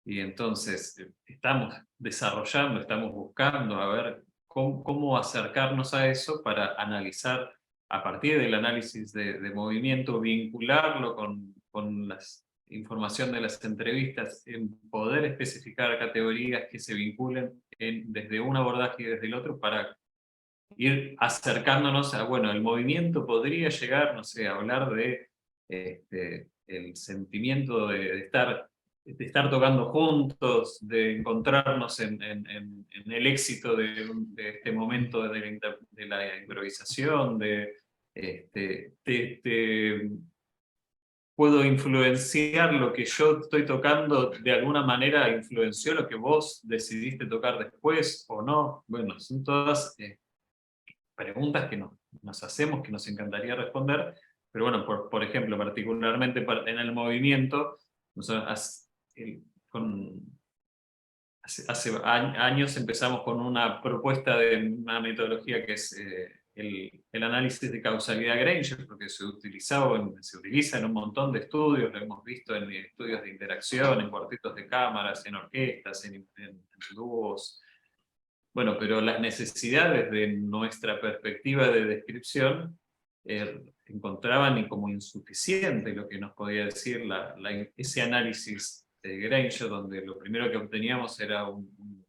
Y entonces estamos desarrollando, estamos buscando a ver cómo acercarnos a eso para analizar, a partir del análisis de movimiento, vincularlo con la información de las entrevistas, en poder especificar categorías que se vinculen desde un abordaje y desde el otro, para ir acercándonos a, bueno, el movimiento podría llegar, no sé, a hablar de el sentimiento de estar tocando juntos, de encontrarnos en el éxito de este momento de la improvisación, puedo influenciar lo que yo estoy tocando, de alguna manera influenció lo que vos decidiste tocar después o no. Bueno, son todas preguntas que nos hacemos, que nos encantaría responder, pero bueno, por ejemplo, particularmente en el movimiento, nosotros hace años empezamos con una propuesta de una metodología que es el análisis de causalidad Granger, porque se utiliza en un montón de estudios, lo hemos visto en estudios de interacción, en cuartetos de cámaras, en orquestas, en dúos. Bueno, pero las necesidades de nuestra perspectiva de descripción encontraban como insuficiente lo que nos podía decir ese análisis de Granger, donde lo primero que obteníamos era un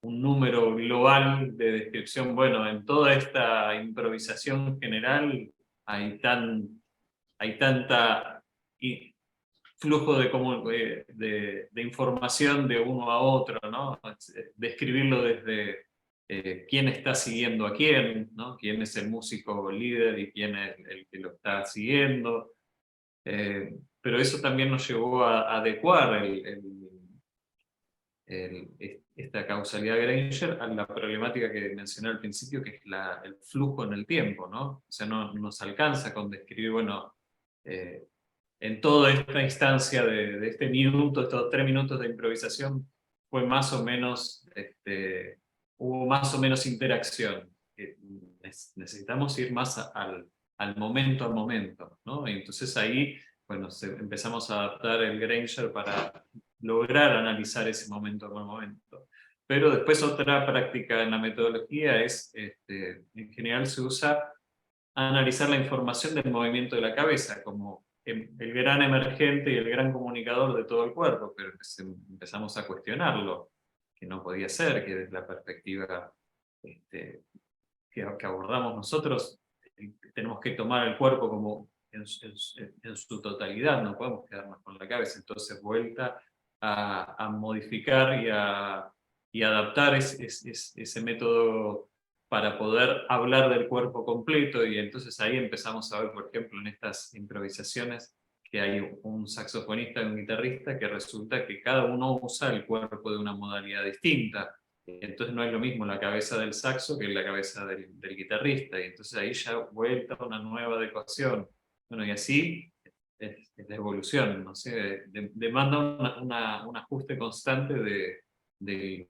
número global de descripción. Bueno, en toda esta improvisación general hay tanta flujo de información de uno a otro, ¿no? Describirlo desde quién está siguiendo a quién, ¿no? Quién es el músico líder y quién es el que lo está siguiendo. Pero eso también nos llevó a adecuar esta causalidad Granger a la problemática que mencioné al principio, que es el flujo en el tiempo, ¿no? O sea, no nos alcanza con describir, bueno, en toda esta instancia de este minuto, estos 3 minutos de improvisación, fue más o menos, hubo más o menos interacción. Necesitamos ir más al momento a momento, ¿no? Y entonces ahí, bueno, empezamos a adaptar el Granger para lograr analizar ese momento a momento. Pero después otra práctica en la metodología es, en general se usa analizar la información del movimiento de la cabeza como el gran emergente y el gran comunicador de todo el cuerpo, pero empezamos a cuestionarlo. no podía ser, que desde la perspectiva que abordamos nosotros, tenemos que tomar el cuerpo como en su totalidad, no podemos quedarnos con la cabeza. Entonces, vuelta a modificar y adaptar ese método para poder hablar del cuerpo completo, y entonces ahí empezamos a ver, por ejemplo, en estas improvisaciones, que hay un saxofonista y un guitarrista que resulta que cada uno usa el cuerpo de una modalidad distinta. Entonces no es lo mismo la cabeza del saxo que la cabeza del guitarrista, y entonces ahí ya vuelta a una nueva adecuación. Bueno, y así es la evolución, ¿no sé? Demanda un ajuste constante de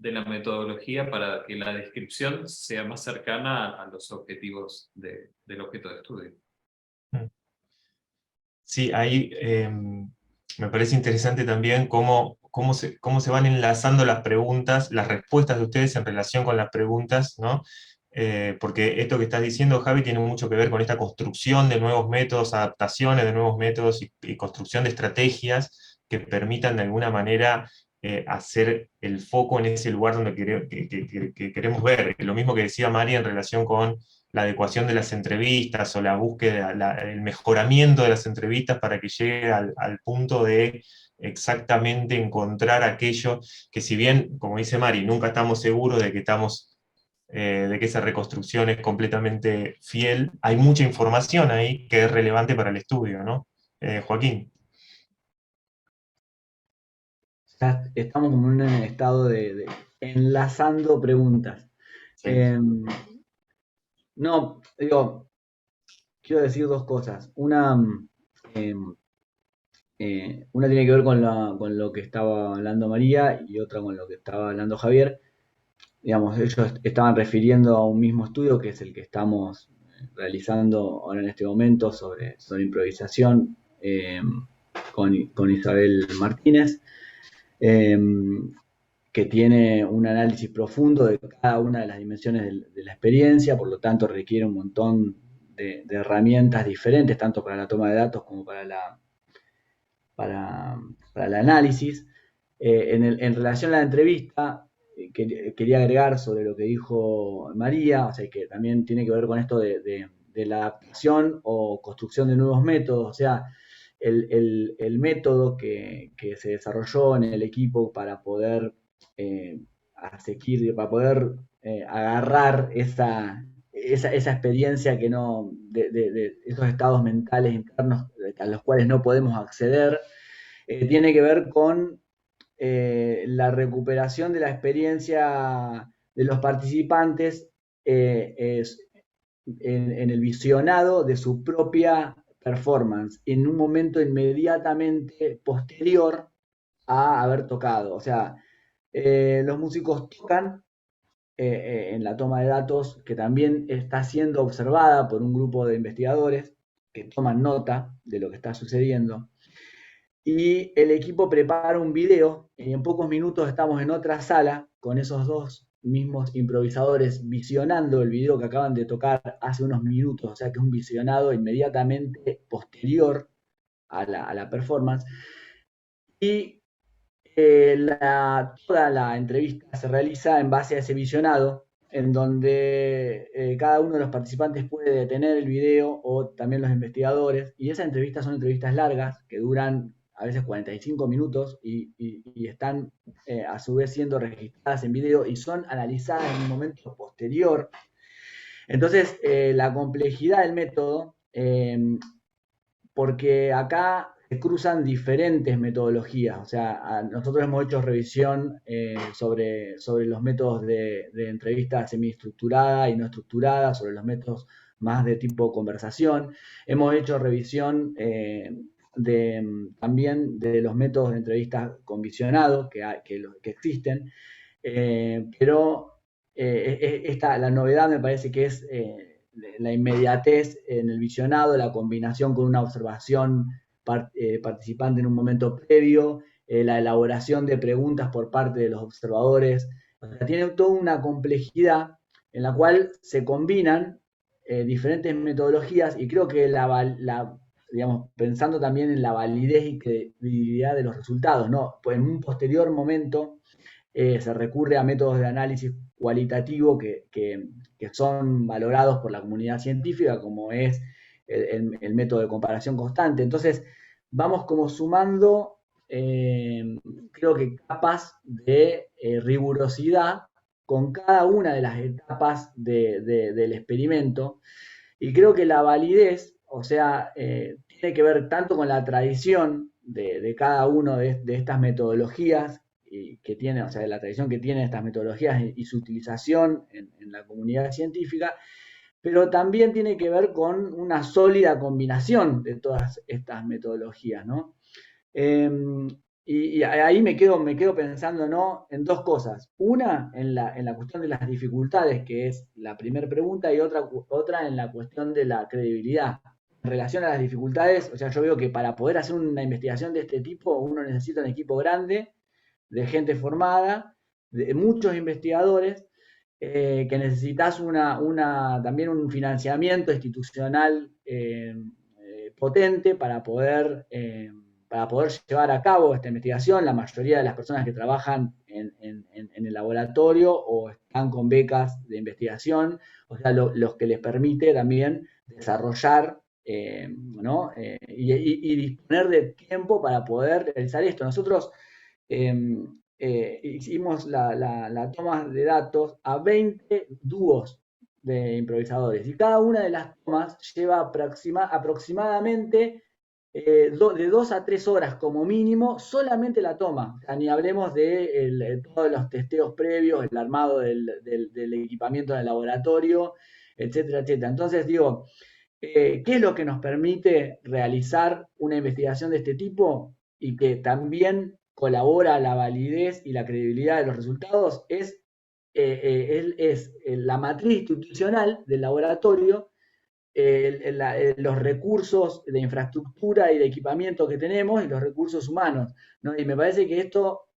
la metodología para que la descripción sea más cercana a los objetivos del objeto de estudio. Sí, ahí me parece interesante también cómo se van enlazando las preguntas, las respuestas de ustedes en relación con las preguntas, ¿no? Porque esto que estás diciendo, Javi, tiene mucho que ver con esta construcción de nuevos métodos, adaptaciones de nuevos métodos y construcción de estrategias que permitan de alguna manera hacer el foco en ese lugar donde que queremos ver. Lo mismo que decía Mari en relación con la adecuación de las entrevistas o la búsqueda, el mejoramiento de las entrevistas para que llegue al punto de exactamente encontrar aquello que, si bien, como dice Mari, nunca estamos seguros de que de que esa reconstrucción es completamente fiel, hay mucha información ahí que es relevante para el estudio, ¿no? Joaquín. Ya estamos como en un estado de enlazando preguntas. Sí. No, digo, quiero decir dos cosas. Una tiene que ver con lo que estaba hablando María, y otra con lo que estaba hablando Javier. Digamos, ellos estaban refiriendo a un mismo estudio, que es el que estamos realizando ahora en este momento sobre improvisación, con Isabel Martínez, que tiene un análisis profundo de cada una de las dimensiones de la experiencia, por lo tanto requiere un montón de herramientas diferentes, tanto para la toma de datos como para el análisis. En relación a la entrevista, quería agregar sobre lo que dijo María, o sea, que también tiene que ver con esto de la adaptación o construcción de nuevos métodos. O sea, el método que se desarrolló en el equipo para poder agarrar esa experiencia que de esos estados mentales internos a los cuales no podemos acceder, tiene que ver con la recuperación de la experiencia de los participantes en el visionado de su propia performance, en un momento inmediatamente posterior a haber tocado. O sea, los músicos tocan en la toma de datos, que también está siendo observada por un grupo de investigadores que toman nota de lo que está sucediendo. Y el equipo prepara un video, y en pocos minutos estamos en otra sala con esos dos mismos improvisadores visionando el video que acaban de tocar hace unos minutos, o sea que es un visionado inmediatamente posterior a la performance. Y toda la entrevista se realiza en base a ese visionado, en donde cada uno de los participantes puede detener el video, o también los investigadores, y esas entrevistas son entrevistas largas que duran a veces 45 minutos y están a su vez siendo registradas en video y son analizadas en un momento posterior. Entonces, la complejidad del método, porque acá se cruzan diferentes metodologías. O sea, nosotros hemos hecho revisión sobre los métodos de entrevista semiestructurada y no estructurada, sobre los métodos más de tipo conversación. Hemos hecho revisión también de los métodos de entrevista con visionado que existen, pero la novedad me parece que es la inmediatez en el visionado, la combinación con una observación participante en un momento previo, la elaboración de preguntas por parte de los observadores. O sea, tiene toda una complejidad en la cual se combinan diferentes metodologías, y creo que digamos, pensando también en la validez y credibilidad de los resultados, ¿no? Pues en un posterior momento se recurre a métodos de análisis cualitativo que son valorados por la comunidad científica, como es el método de comparación constante. Entonces, vamos como sumando, creo que capas de rigurosidad con cada una de las etapas del experimento, y creo que la validez, o sea, tiene que ver tanto con la tradición de cada una de estas metodologías que tiene, o sea, la tradición que tienen estas metodologías y su utilización en la comunidad científica, pero también tiene que ver con una sólida combinación de todas estas metodologías, ¿no? Y ahí me quedo pensando, ¿no?, en dos cosas. Una, en la cuestión de las dificultades, que es la primera pregunta, y otra en la cuestión de la credibilidad. En relación a las dificultades, o sea, yo veo que para poder hacer una investigación de este tipo, uno necesita un equipo grande, de gente formada, de muchos investigadores, que necesitas también un financiamiento institucional potente para poder llevar a cabo esta investigación. La mayoría de las personas que trabajan en el laboratorio o están con becas de investigación, o sea, los que les permite también desarrollar, ¿no? Y disponer de tiempo para poder realizar esto. Nosotros hicimos la toma de datos a 20 dúos de improvisadores, y cada una de las tomas lleva aproximadamente de 2 a 3 horas como mínimo, solamente la toma. O sea, ni hablemos de todos los testeos previos, el armado del equipamiento del laboratorio, etcétera, etcétera. Entonces, digo, ¿qué es lo que nos permite realizar una investigación de este tipo y que también colabora a la validez y la credibilidad de los resultados? Es la matriz institucional del laboratorio, los recursos de infraestructura y de equipamiento que tenemos y los recursos humanos, ¿no? Y me parece que esto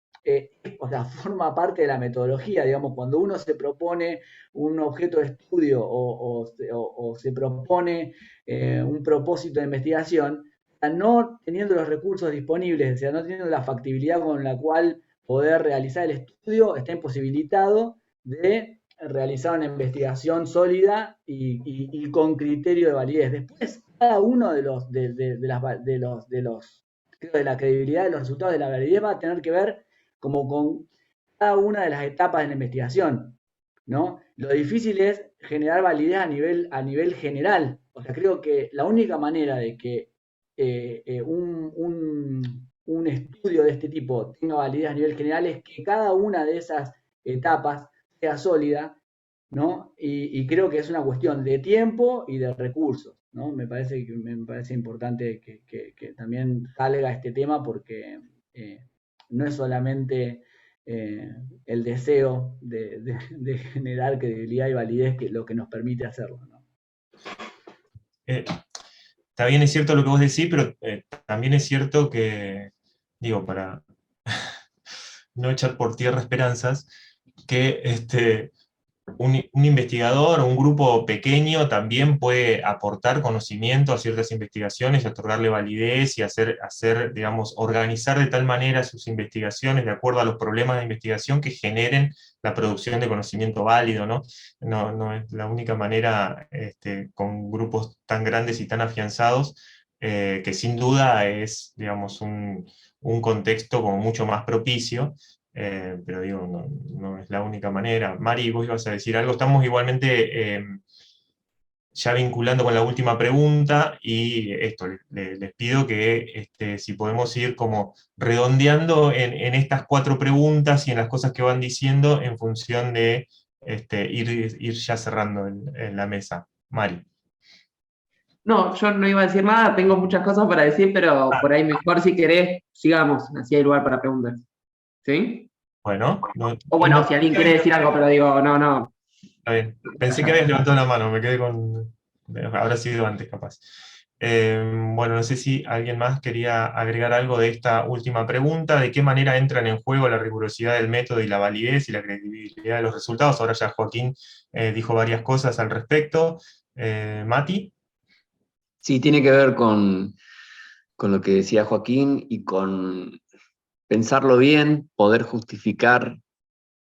o sea, forma parte de la metodología. Digamos, cuando uno se propone un objeto de estudio o se propone un propósito de investigación, no teniendo los recursos disponibles, o sea, no teniendo la factibilidad con la cual poder realizar el estudio, está imposibilitado de realizar una investigación sólida y con criterio de validez. Después, cada uno de la credibilidad de los resultados de la validez va a tener que ver como con cada una de las etapas de la investigación, ¿no? Lo difícil es generar validez a nivel general. O sea, creo que la única manera de que un estudio de este tipo tenga validez a nivel general es que cada una de esas etapas sea sólida, ¿no? Y creo que es una cuestión de tiempo y de recursos, ¿no? Me parece importante que también salga este tema, porque no es solamente el deseo de generar credibilidad y validez lo que nos permite hacerlo, ¿no? También es cierto lo que vos decís, pero también es cierto que, digo, para no echar por tierra esperanzas, que un investigador o un grupo pequeño también puede aportar conocimiento a ciertas investigaciones y otorgarle validez y hacer, digamos, organizar de tal manera sus investigaciones de acuerdo a los problemas de investigación que generen la producción de conocimiento válido, ¿no? No es la única manera, con grupos tan grandes y tan afianzados, que sin duda es, digamos, un contexto como mucho más propicio. Pero digo, no es la única manera. Mari, vos ibas a decir algo. Estamos igualmente ya vinculando con la última pregunta, y esto, les pido que si podemos ir como redondeando en estas 4 preguntas y en las cosas que van diciendo en función de ir ya cerrando en la mesa. Mari. No, yo no iba a decir nada, tengo muchas cosas para decir, pero por ahí mejor, si querés, sigamos, así hay lugar para preguntas. ¿Sí? Bueno. O bueno, si alguien quiere decir algo, pero digo, no. Está bien. Pensé que habías levantado la mano, me quedé con... Habrá sido antes, capaz. Bueno, no sé si alguien más quería agregar algo de esta última pregunta. ¿De qué manera entran en juego la rigurosidad del método y la validez y la credibilidad de los resultados? Ahora ya Joaquín dijo varias cosas al respecto. Mati. Sí, tiene que ver con lo que decía Joaquín y con pensarlo bien, poder justificar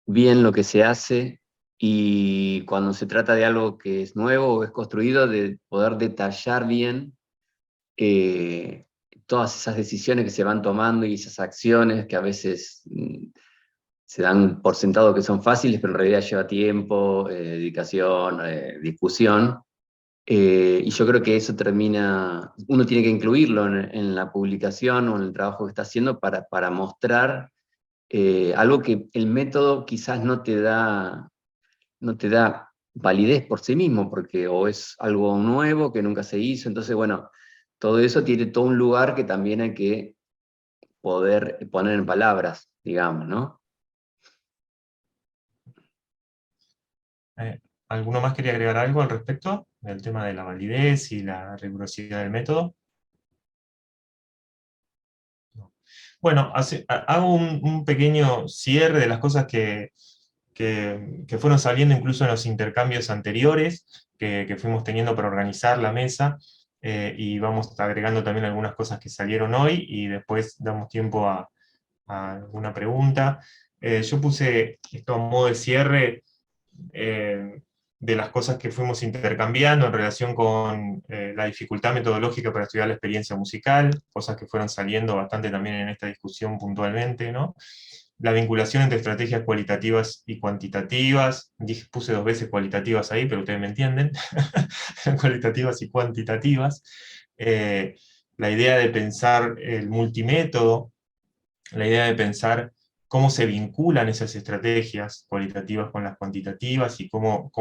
bien lo que se hace, y cuando se trata de algo que es nuevo o es construido, de poder detallar bien todas esas decisiones que se van tomando y esas acciones que a veces se dan por sentado que son fáciles, pero en realidad lleva tiempo, dedicación, discusión. Y yo creo que eso uno tiene que incluirlo en la publicación o en el trabajo que está haciendo para mostrar algo que el método quizás no te da validez por sí mismo, porque o es algo nuevo que nunca se hizo. Entonces, bueno, todo eso tiene todo un lugar que también hay que poder poner en palabras, digamos, ¿no? Eh, ¿Alguno más quería agregar algo al respecto del tema de la validez y la rigurosidad del método? No. Bueno, hago un pequeño cierre de las cosas que fueron saliendo incluso en los intercambios anteriores que fuimos teniendo para organizar la mesa, y vamos agregando también algunas cosas que salieron hoy, y después damos tiempo a alguna pregunta. Yo puse esto a modo de cierre, de las cosas que fuimos intercambiando en relación con la dificultad metodológica para estudiar la experiencia musical, cosas que fueron saliendo bastante también en esta discusión puntualmente, ¿no? La vinculación entre estrategias cualitativas y cuantitativas, puse 2 veces cualitativas ahí, pero ustedes me entienden, cualitativas y cuantitativas. La idea de pensar el multimétodo, la idea de pensar cómo se vinculan esas estrategias cualitativas con las cuantitativas, y cómo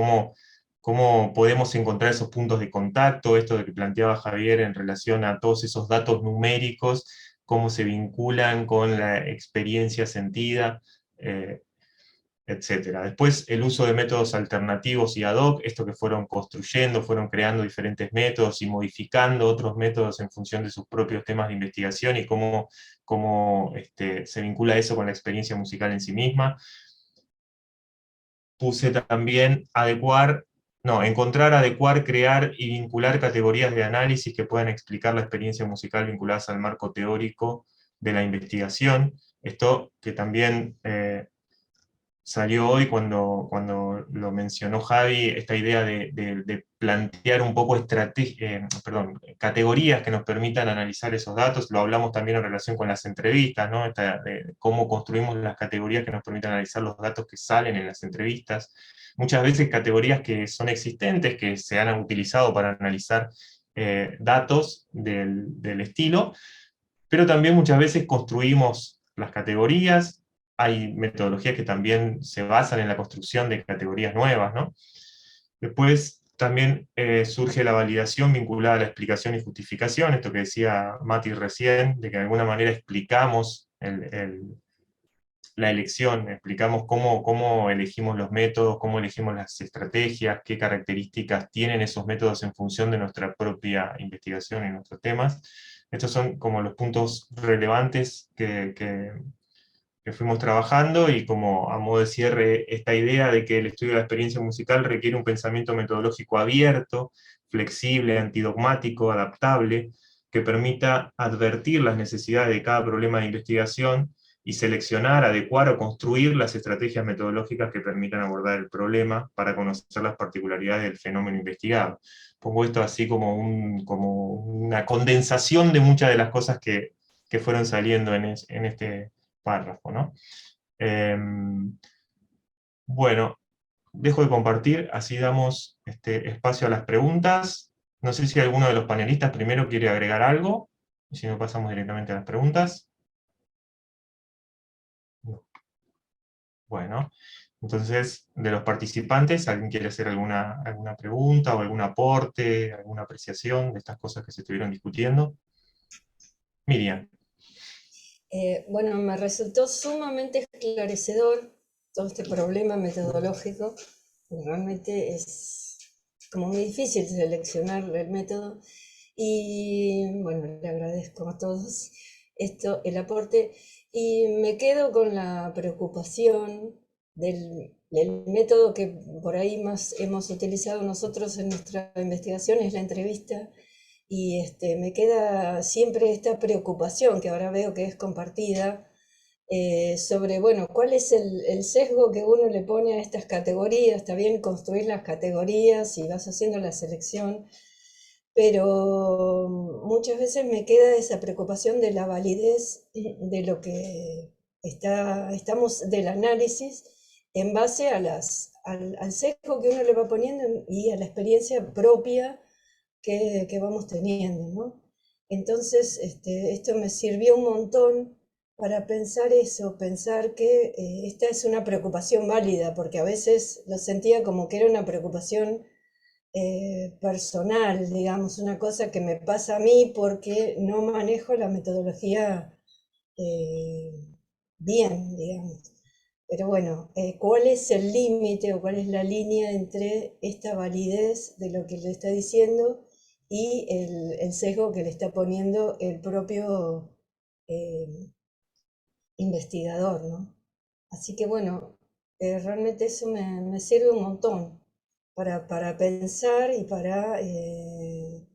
podemos encontrar esos puntos de contacto, esto de que planteaba Javier en relación a todos esos datos numéricos, cómo se vinculan con la experiencia sentida, etc. Después, el uso de métodos alternativos y ad hoc, esto que fueron construyendo, fueron creando diferentes métodos y modificando otros métodos en función de sus propios temas de investigación, y cómo se vincula eso con la experiencia musical en sí misma. Puse también encontrar, adecuar, crear y vincular categorías de análisis que puedan explicar la experiencia musical vinculadas al marco teórico de la investigación. Esto que también salió hoy cuando lo mencionó Javi, esta idea de plantear un poco categorías que nos permitan analizar esos datos. Lo hablamos también en relación con las entrevistas, ¿no? De cómo construimos las categorías que nos permitan analizar los datos que salen en las entrevistas. Muchas veces categorías que son existentes, que se han utilizado para analizar datos del estilo, pero también muchas veces construimos las categorías. Hay metodologías que también se basan en la construcción de categorías nuevas, ¿no? Después también surge la validación vinculada a la explicación y justificación, esto que decía Mati recién, de que de alguna manera explicamos la elección, explicamos cómo elegimos los métodos, cómo elegimos las estrategias, qué características tienen esos métodos en función de nuestra propia investigación y nuestros temas. Estos son como los puntos relevantes que fuimos trabajando, y como a modo de cierre, esta idea de que el estudio de la experiencia musical requiere un pensamiento metodológico abierto, flexible, antidogmático, adaptable, que permita advertir las necesidades de cada problema de investigación y seleccionar, adecuar o construir las estrategias metodológicas que permitan abordar el problema para conocer las particularidades del fenómeno investigado. Pongo esto así como una condensación de muchas de las cosas que fueron saliendo en este párrafo, ¿no? Bueno, dejo de compartir, así damos espacio a las preguntas. No sé si alguno de los panelistas primero quiere agregar algo, y si no pasamos directamente a las preguntas. No. Bueno, entonces, de los participantes, ¿alguien quiere hacer alguna pregunta o algún aporte, alguna apreciación de estas cosas que se estuvieron discutiendo? Miriam. Bueno, me resultó sumamente esclarecedor todo este problema metodológico. Realmente es como muy difícil seleccionar el método. Y bueno, le agradezco a todos el aporte. Y me quedo con la preocupación del método que por ahí más hemos utilizado nosotros en nuestra investigación, es la entrevista. Y me queda siempre esta preocupación, que ahora veo que es compartida, sobre, bueno, cuál es el sesgo que uno le pone a estas categorías. Está bien construir las categorías y vas haciendo la selección, pero muchas veces me queda esa preocupación de la validez de lo que estamos del análisis en base a al sesgo que uno le va poniendo y a la experiencia propia que vamos teniendo, ¿no? Entonces, esto me sirvió un montón para pensar eso, pensar que esta es una preocupación válida, porque a veces lo sentía como que era una preocupación personal, digamos, una cosa que me pasa a mí porque no manejo la metodología bien, digamos. Pero bueno, ¿cuál es el límite o cuál es la línea entre esta validez de lo que le está diciendo y el sesgo que le está poniendo el propio investigador, ¿no? Así que bueno, realmente eso me sirve un montón para pensar y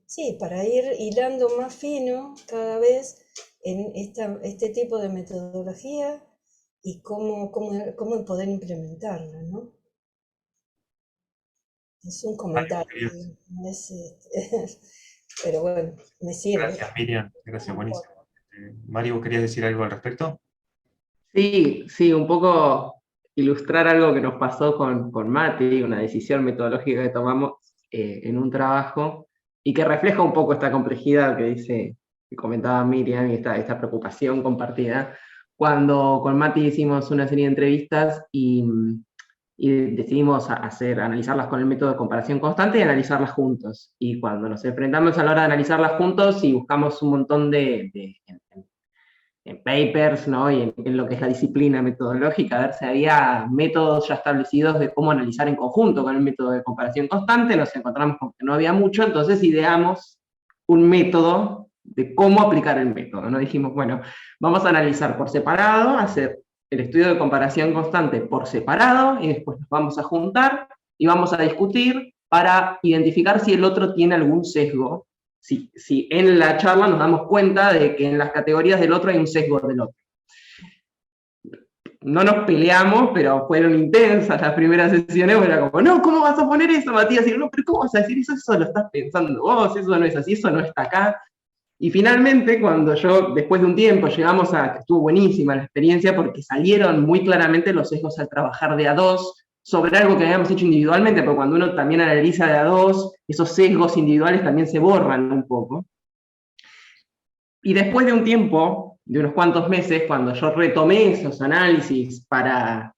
sí, para ir hilando más fino cada vez en este tipo de metodología y cómo poder implementarla, ¿no? Es un comentario, ¿no? Pero bueno, me sirve. Gracias, Miriam. Gracias, buenísimo. Mario, ¿vos querías decir algo al respecto? Sí, sí, un poco ilustrar algo que nos pasó con Mati, una decisión metodológica que tomamos en un trabajo y que refleja un poco esta complejidad que comentaba Miriam y esta preocupación compartida. Cuando con Mati hicimos una serie de entrevistas y decidimos analizarlas con el método de comparación constante y analizarlas juntos. Y cuando nos enfrentamos a la hora de analizarlas juntos y buscamos un montón en papers, ¿no? Y en lo que es la disciplina metodológica, a ver si había métodos ya establecidos de cómo analizar en conjunto con el método de comparación constante, nos encontramos con que no había mucho, entonces ideamos un método de cómo aplicar el método, ¿no? Dijimos, bueno, vamos a analizar por separado, hacer el estudio de comparación constante por separado, y después nos vamos a juntar y vamos a discutir para identificar si el otro tiene algún sesgo. Si en la charla nos damos cuenta de que en las categorías del otro hay un sesgo del otro. No nos peleamos, pero fueron intensas las primeras sesiones, era como, no, ¿cómo vas a poner eso, Matías? Y no, pero ¿cómo vas a decir eso? Eso lo estás pensando vos, eso no es así, eso no está acá. Y finalmente, cuando después de un tiempo, llegamos a, que estuvo buenísima la experiencia, porque salieron muy claramente los sesgos al trabajar de a dos, sobre algo que habíamos hecho individualmente, porque cuando uno también analiza de a dos, esos sesgos individuales también se borran un poco. Y después de un tiempo, de unos cuantos meses, cuando yo retomé esos análisis para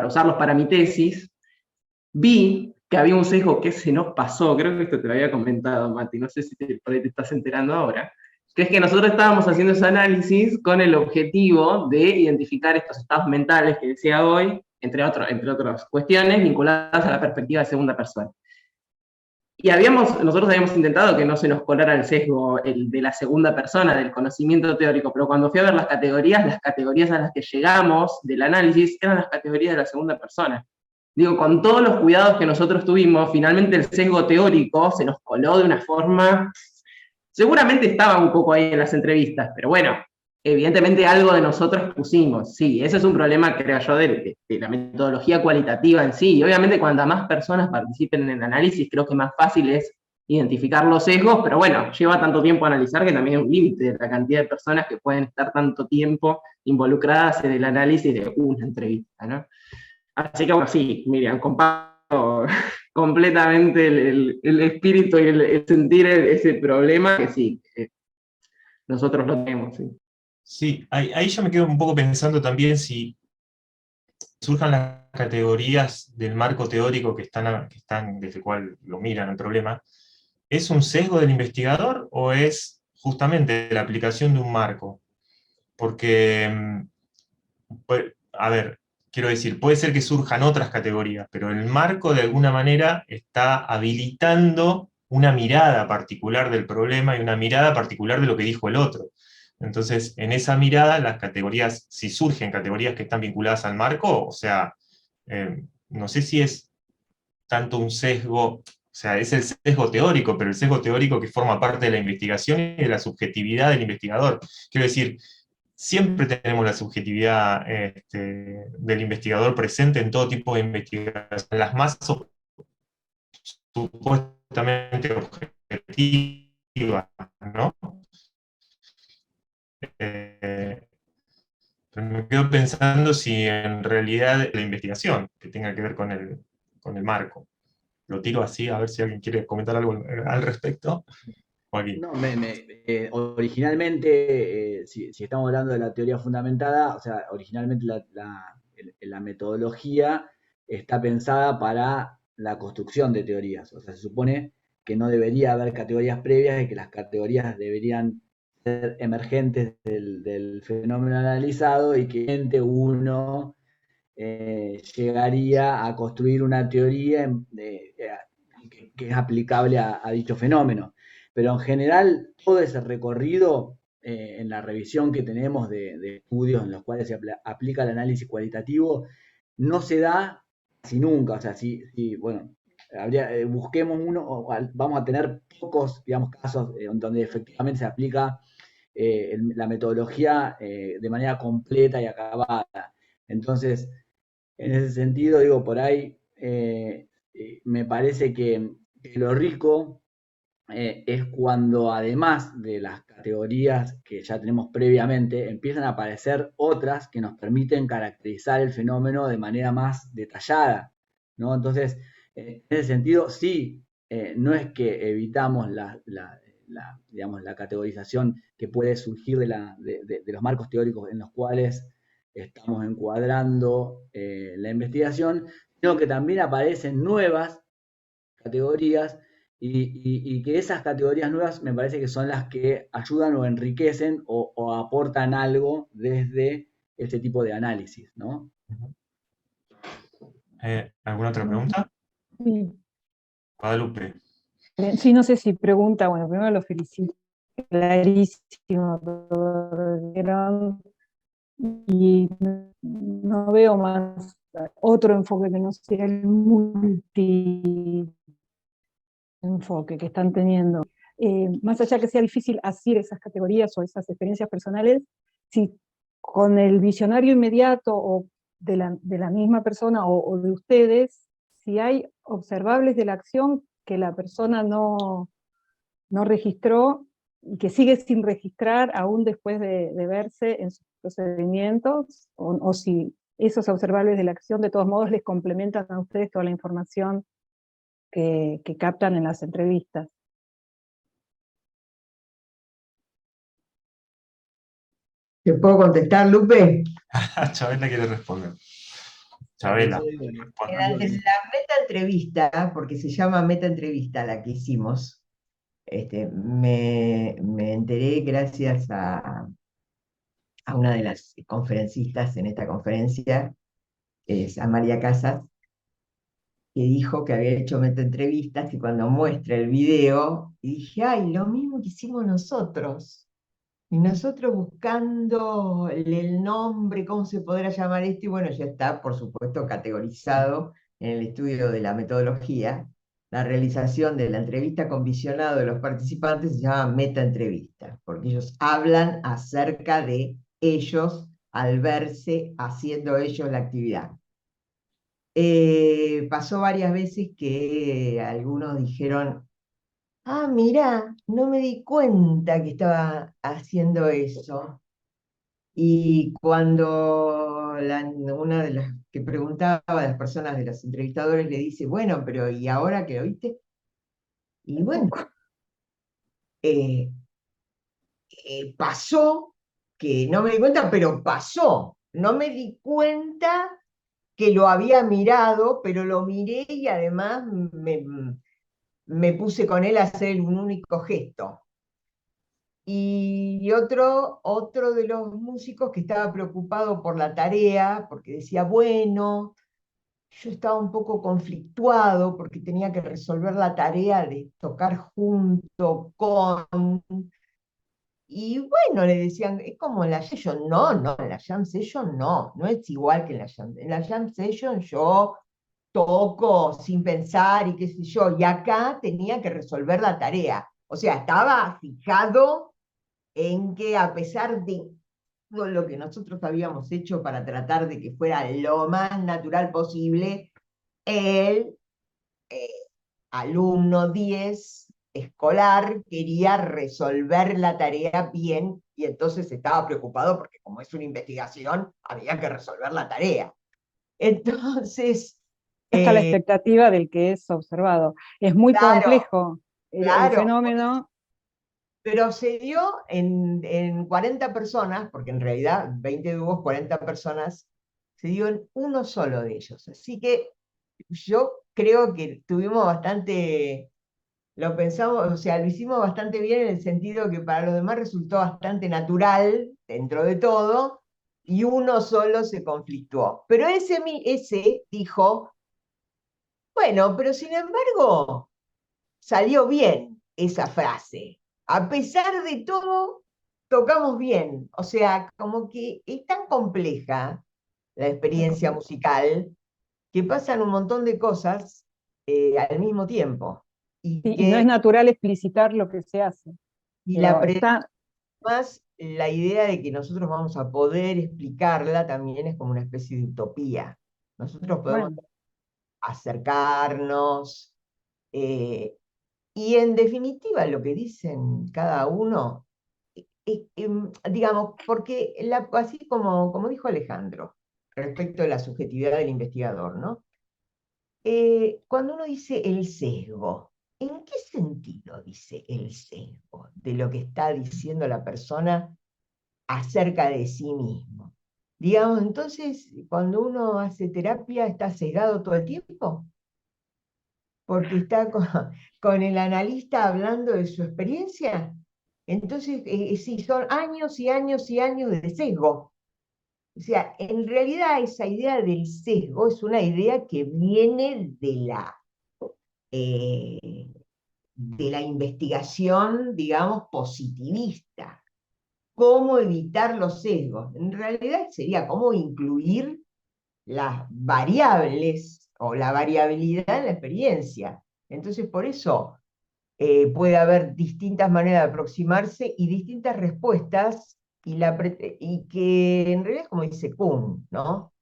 usarlos para mi tesis, vi que había un sesgo que se nos pasó, creo que esto te lo había comentado, Mati, no sé si por ahí te estás enterando ahora, que es que nosotros estábamos haciendo ese análisis con el objetivo de identificar estos estados mentales que decía hoy, entre otras cuestiones vinculadas a la perspectiva de segunda persona. Y nosotros habíamos intentado que no se nos colara el sesgo de la segunda persona, del conocimiento teórico, pero cuando fui a ver las categorías a las que llegamos del análisis eran las categorías de la segunda persona. Digo, con todos los cuidados que nosotros tuvimos, finalmente el sesgo teórico se nos coló de una forma, seguramente estaba un poco ahí en las entrevistas, pero bueno, evidentemente algo de nosotros pusimos, sí, ese es un problema, creo yo, de la metodología cualitativa en sí, y obviamente cuantas más personas participen en el análisis, creo que más fácil es identificar los sesgos, pero bueno, lleva tanto tiempo analizar que también hay un límite de la cantidad de personas que pueden estar tanto tiempo involucradas en el análisis de una entrevista, ¿no? Así que bueno, sí, Miriam, comparto completamente el espíritu y el sentir ese problema, que sí, nosotros lo tenemos, sí. Sí, ahí yo me quedo un poco pensando también si surjan las categorías del marco teórico que están desde el cual lo miran el problema, ¿es un sesgo del investigador o es justamente la aplicación de un marco? Porque, a ver, quiero decir, puede ser que surjan otras categorías, pero el marco de alguna manera está habilitando una mirada particular del problema y una mirada particular de lo que dijo el otro. Entonces, en esa mirada, las categorías, si surgen categorías que están vinculadas al marco, o sea, no sé si es tanto un sesgo, o sea, es el sesgo teórico, pero el sesgo teórico que forma parte de la investigación y de la subjetividad del investigador. Quiero decir, siempre tenemos la subjetividad del investigador presente en todo tipo de investigaciones, las más supuestamente objetivas, ¿no? Pero me quedo pensando si en realidad la investigación que tenga que ver con el marco. Lo tiro así, a ver si alguien quiere comentar algo al respecto. Joaquín. No, originalmente, si estamos hablando de la teoría fundamentada, o sea, originalmente la metodología está pensada para la construcción de teorías. O sea, se supone que no debería haber categorías previas y que las categorías deberían ser emergentes del fenómeno analizado y que uno llegaría a construir una teoría que es aplicable a dicho fenómeno. Pero en general, todo ese recorrido en la revisión que tenemos de estudios en los cuales se aplica el análisis cualitativo, no se da casi nunca. O sea, bueno, busquemos uno, vamos a tener pocos, digamos, casos donde efectivamente se aplica la metodología de manera completa y acabada. Entonces, en ese sentido, digo, por ahí me parece que lo rico es cuando además de las categorías que ya tenemos previamente, empiezan a aparecer otras que nos permiten caracterizar el fenómeno de manera más detallada, ¿no? Entonces, en ese sentido, sí, no es que evitamos digamos, la categorización que puede surgir de los marcos teóricos en los cuales estamos encuadrando la investigación, sino que también aparecen nuevas categorías y que esas categorías nuevas me parece que son las que ayudan o enriquecen o aportan algo desde este tipo de análisis, ¿no? ¿Alguna otra pregunta? Sí. Guadalupe. Sí, no sé si pregunta, bueno, primero lo felicito, clarísimo todo lo que dijeron, y no veo más otro enfoque que no sea el multi enfoque que están teniendo. Más allá que sea difícil hacer esas categorías o esas experiencias personales, si con el visionario inmediato o de la misma persona o de ustedes, si hay observables de la acción que la persona no registró y que sigue sin registrar aún después de verse en sus procedimientos, o si esos observables de la acción de todos modos les complementan a ustedes toda la información que captan en las entrevistas. ¿Te puedo contestar, Lupe? Chabela quiere responder. Chabela. La meta entrevista, porque se llama meta entrevista la que hicimos, me enteré gracias a una de las conferencistas en esta conferencia, es a María Casas, que dijo que había hecho meta entrevistas y cuando muestra el video, dije, ay, lo mismo que hicimos nosotros. Y nosotros buscando el nombre, cómo se podrá llamar esto, y bueno, ya está, por supuesto, categorizado en el estudio de la metodología. La realización de la entrevista con visionado de los participantes se llama meta-entrevista, porque ellos hablan acerca de ellos al verse haciendo ellos la actividad. Pasó varias veces que algunos dijeron, ah, mira, no me di cuenta que estaba haciendo eso. Y cuando una de las que preguntaba a las personas de los entrevistadores le dice, bueno, pero ¿y ahora que lo viste? Y bueno, pasó, que no me di cuenta, pero pasó. No me di cuenta que lo había mirado, pero lo miré y además me puse con él a hacer un único gesto. Y otro de los músicos que estaba preocupado por la tarea, porque decía, bueno, yo estaba un poco conflictuado porque tenía que resolver la tarea de tocar junto con... Y bueno, le decían, es como en la session. No, en la jam session no es igual que en la jam. En la jam session yo toco sin pensar y qué sé yo, y acá tenía que resolver la tarea. O sea, estaba fijado en que a pesar de todo lo que nosotros habíamos hecho para tratar de que fuera lo más natural posible, el alumno 10 escolar quería resolver la tarea bien y entonces estaba preocupado porque como es una investigación, había que resolver la tarea. Entonces... Está la expectativa del que es observado. Es muy Claro, complejo el claro, fenómeno. pero se dio en 40 personas, porque en realidad 20 dúos, 40 personas, se dio en uno solo de ellos. Así que yo creo que tuvimos bastante, lo pensamos, o sea, lo hicimos bastante bien en el sentido que para los demás resultó bastante natural dentro de todo, y uno solo se conflictuó. Pero ese dijo, bueno, pero sin embargo, salió bien esa frase. A pesar de todo, tocamos bien. O sea, como que es tan compleja la experiencia musical que pasan un montón de cosas al mismo tiempo. Y Y no es que natural explicitar lo que se hace. y Pero está, más la idea de que nosotros vamos a poder explicarla también es como una especie de utopía. Nosotros podemos bueno, acercarnos, eh, y en definitiva, lo que dicen cada uno, digamos, porque así como dijo Alejandro, respecto de la subjetividad del investigador, ¿no? Cuando uno dice el sesgo, ¿en qué sentido dice el sesgo de lo que está diciendo la persona acerca de sí mismo? Digamos, entonces, cuando uno hace terapia, ¿está sesgado todo el tiempo? Porque está con el analista hablando de su experiencia. Entonces, sí, son años y años y años de sesgo. O sea, en realidad esa idea del sesgo es una idea que viene de la investigación, digamos, positivista. ¿Cómo evitar los sesgos? En realidad sería cómo incluir las variables o la variabilidad en la experiencia. Entonces, por eso puede haber distintas maneras de aproximarse y distintas respuestas, y que en realidad, como dice Kuhn, ¿no?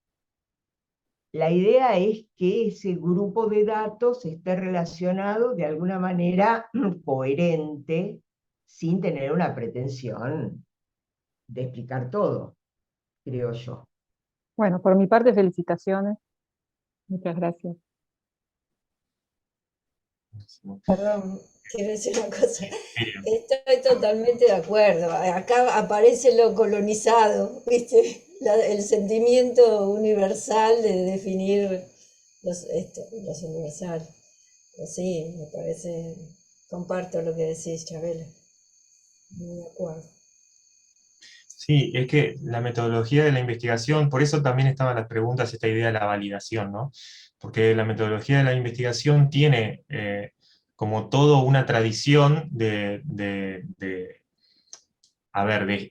La idea es que ese grupo de datos esté relacionado de alguna manera coherente, sin tener una pretensión de explicar todo, creo yo. bueno, por mi parte, felicitaciones. Muchas gracias. Perdón, quiero decir una cosa. Estoy totalmente de acuerdo. Acá aparece lo colonizado, ¿viste? El sentimiento universal de definir los universal. Sí, me parece, comparto lo que decís, Chabela. Muy de acuerdo. Sí, es que la metodología de la investigación, por eso también estaban las preguntas, esta idea de la validación, ¿no? Porque la metodología de la investigación tiene como todo una tradición de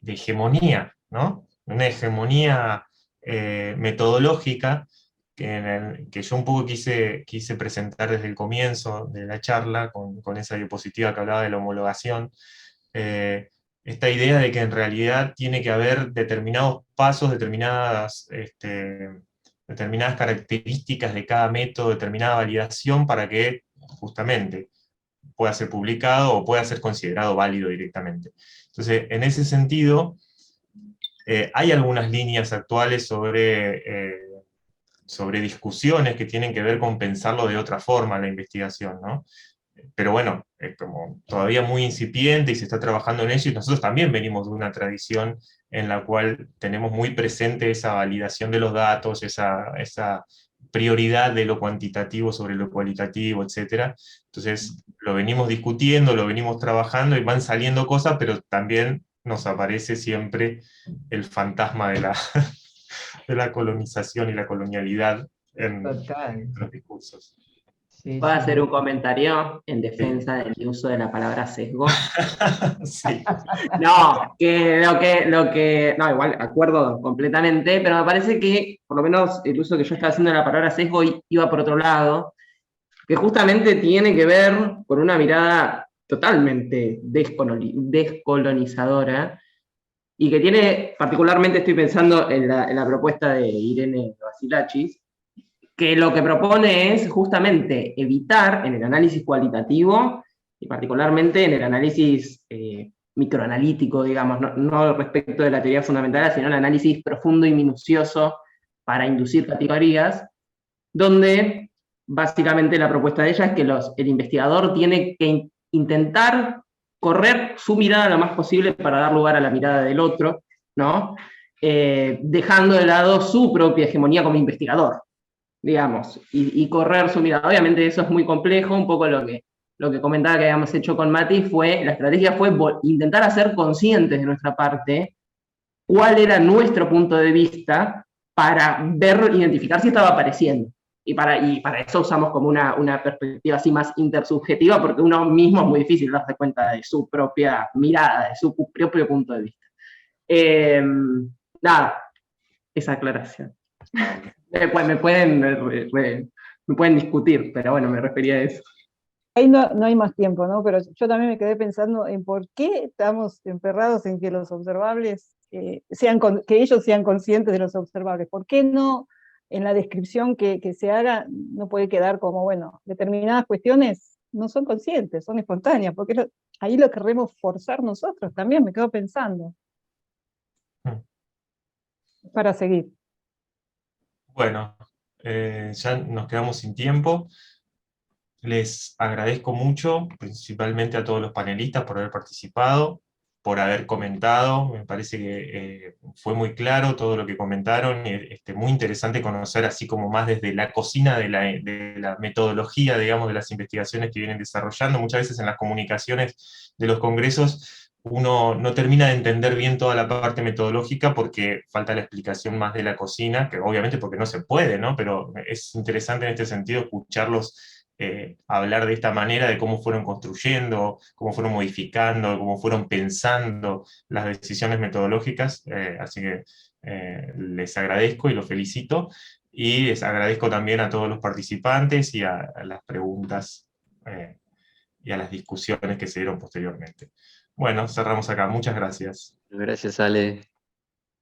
hegemonía, ¿no? Una hegemonía metodológica que yo un poco quise presentar desde el comienzo de la charla, con esa diapositiva que hablaba de la homologación. Esta idea de que en realidad tiene que haber determinados pasos, determinadas características de cada método, determinada validación para que justamente pueda ser publicado o pueda ser considerado válido directamente. Entonces, en ese sentido, hay algunas líneas actuales sobre discusiones que tienen que ver con pensarlo de otra forma la investigación, ¿no? Pero bueno, es como todavía muy incipiente y se está trabajando en ello, y nosotros también venimos de una tradición en la cual tenemos muy presente esa validación de los datos, esa prioridad de lo cuantitativo sobre lo cualitativo, etc. Entonces, lo venimos discutiendo, lo venimos trabajando, y van saliendo cosas, pero también nos aparece siempre el fantasma de la colonización y la colonialidad en Total. los discursos. Sí, ¿Puedo sí. hacer un comentario en defensa del uso de la palabra sesgo? Sí. No, no, igual, acuerdo completamente, pero me parece que, por lo menos, el uso que yo estaba haciendo de la palabra sesgo iba por otro lado, que justamente tiene que ver con una mirada totalmente descolonizadora, y que tiene, particularmente estoy pensando en la propuesta de Irene Vasilachis, que lo que propone es justamente evitar en el análisis cualitativo, y particularmente en el análisis microanalítico, digamos, no respecto de la teoría fundamental, sino el análisis profundo y minucioso para inducir categorías, donde básicamente la propuesta de ella es que el investigador tiene que intentar correr su mirada lo más posible para dar lugar a la mirada del otro, ¿no? Dejando de lado su propia hegemonía como investigador, digamos, y correr su mirada. Obviamente eso es muy complejo, un poco lo que comentaba que habíamos hecho con Mati la estrategia fue intentar hacer conscientes de nuestra parte cuál era nuestro punto de vista para identificar si estaba apareciendo. Y para eso usamos como una perspectiva así más intersubjetiva, porque uno mismo es muy difícil darse cuenta de su propia mirada, de su propio punto de vista. Nada, esa aclaración. Me pueden discutir, pero bueno, me refería a eso. Ahí no hay más tiempo, ¿no? Pero yo también me quedé pensando en por qué estamos emperrados en que los observables, que ellos sean conscientes de los observables. ¿Por qué no en la descripción que se haga no puede quedar como, bueno, determinadas cuestiones no son conscientes, son espontáneas? Porque ahí lo queremos forzar nosotros también, me quedo pensando. Para seguir. Bueno, ya nos quedamos sin tiempo. Les agradezco mucho, principalmente a todos los panelistas por haber participado, por haber comentado. Me parece que fue muy claro todo lo que comentaron, y muy interesante conocer así como más desde la cocina de la metodología, digamos, de las investigaciones que vienen desarrollando. Muchas veces en las comunicaciones de los congresos uno no termina de entender bien toda la parte metodológica porque falta la explicación más de la cocina, que obviamente porque no se puede, ¿no? Pero es interesante en este sentido escucharlos hablar de esta manera, de cómo fueron construyendo, cómo fueron modificando, cómo fueron pensando las decisiones metodológicas, así que les agradezco y los felicito, y les agradezco también a todos los participantes y a las preguntas y a las discusiones que se dieron posteriormente. Bueno, cerramos acá. Muchas gracias. Gracias, Ale.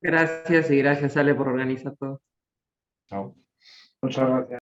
Gracias, y gracias, Ale, por organizar todo. Chao. Muchas gracias.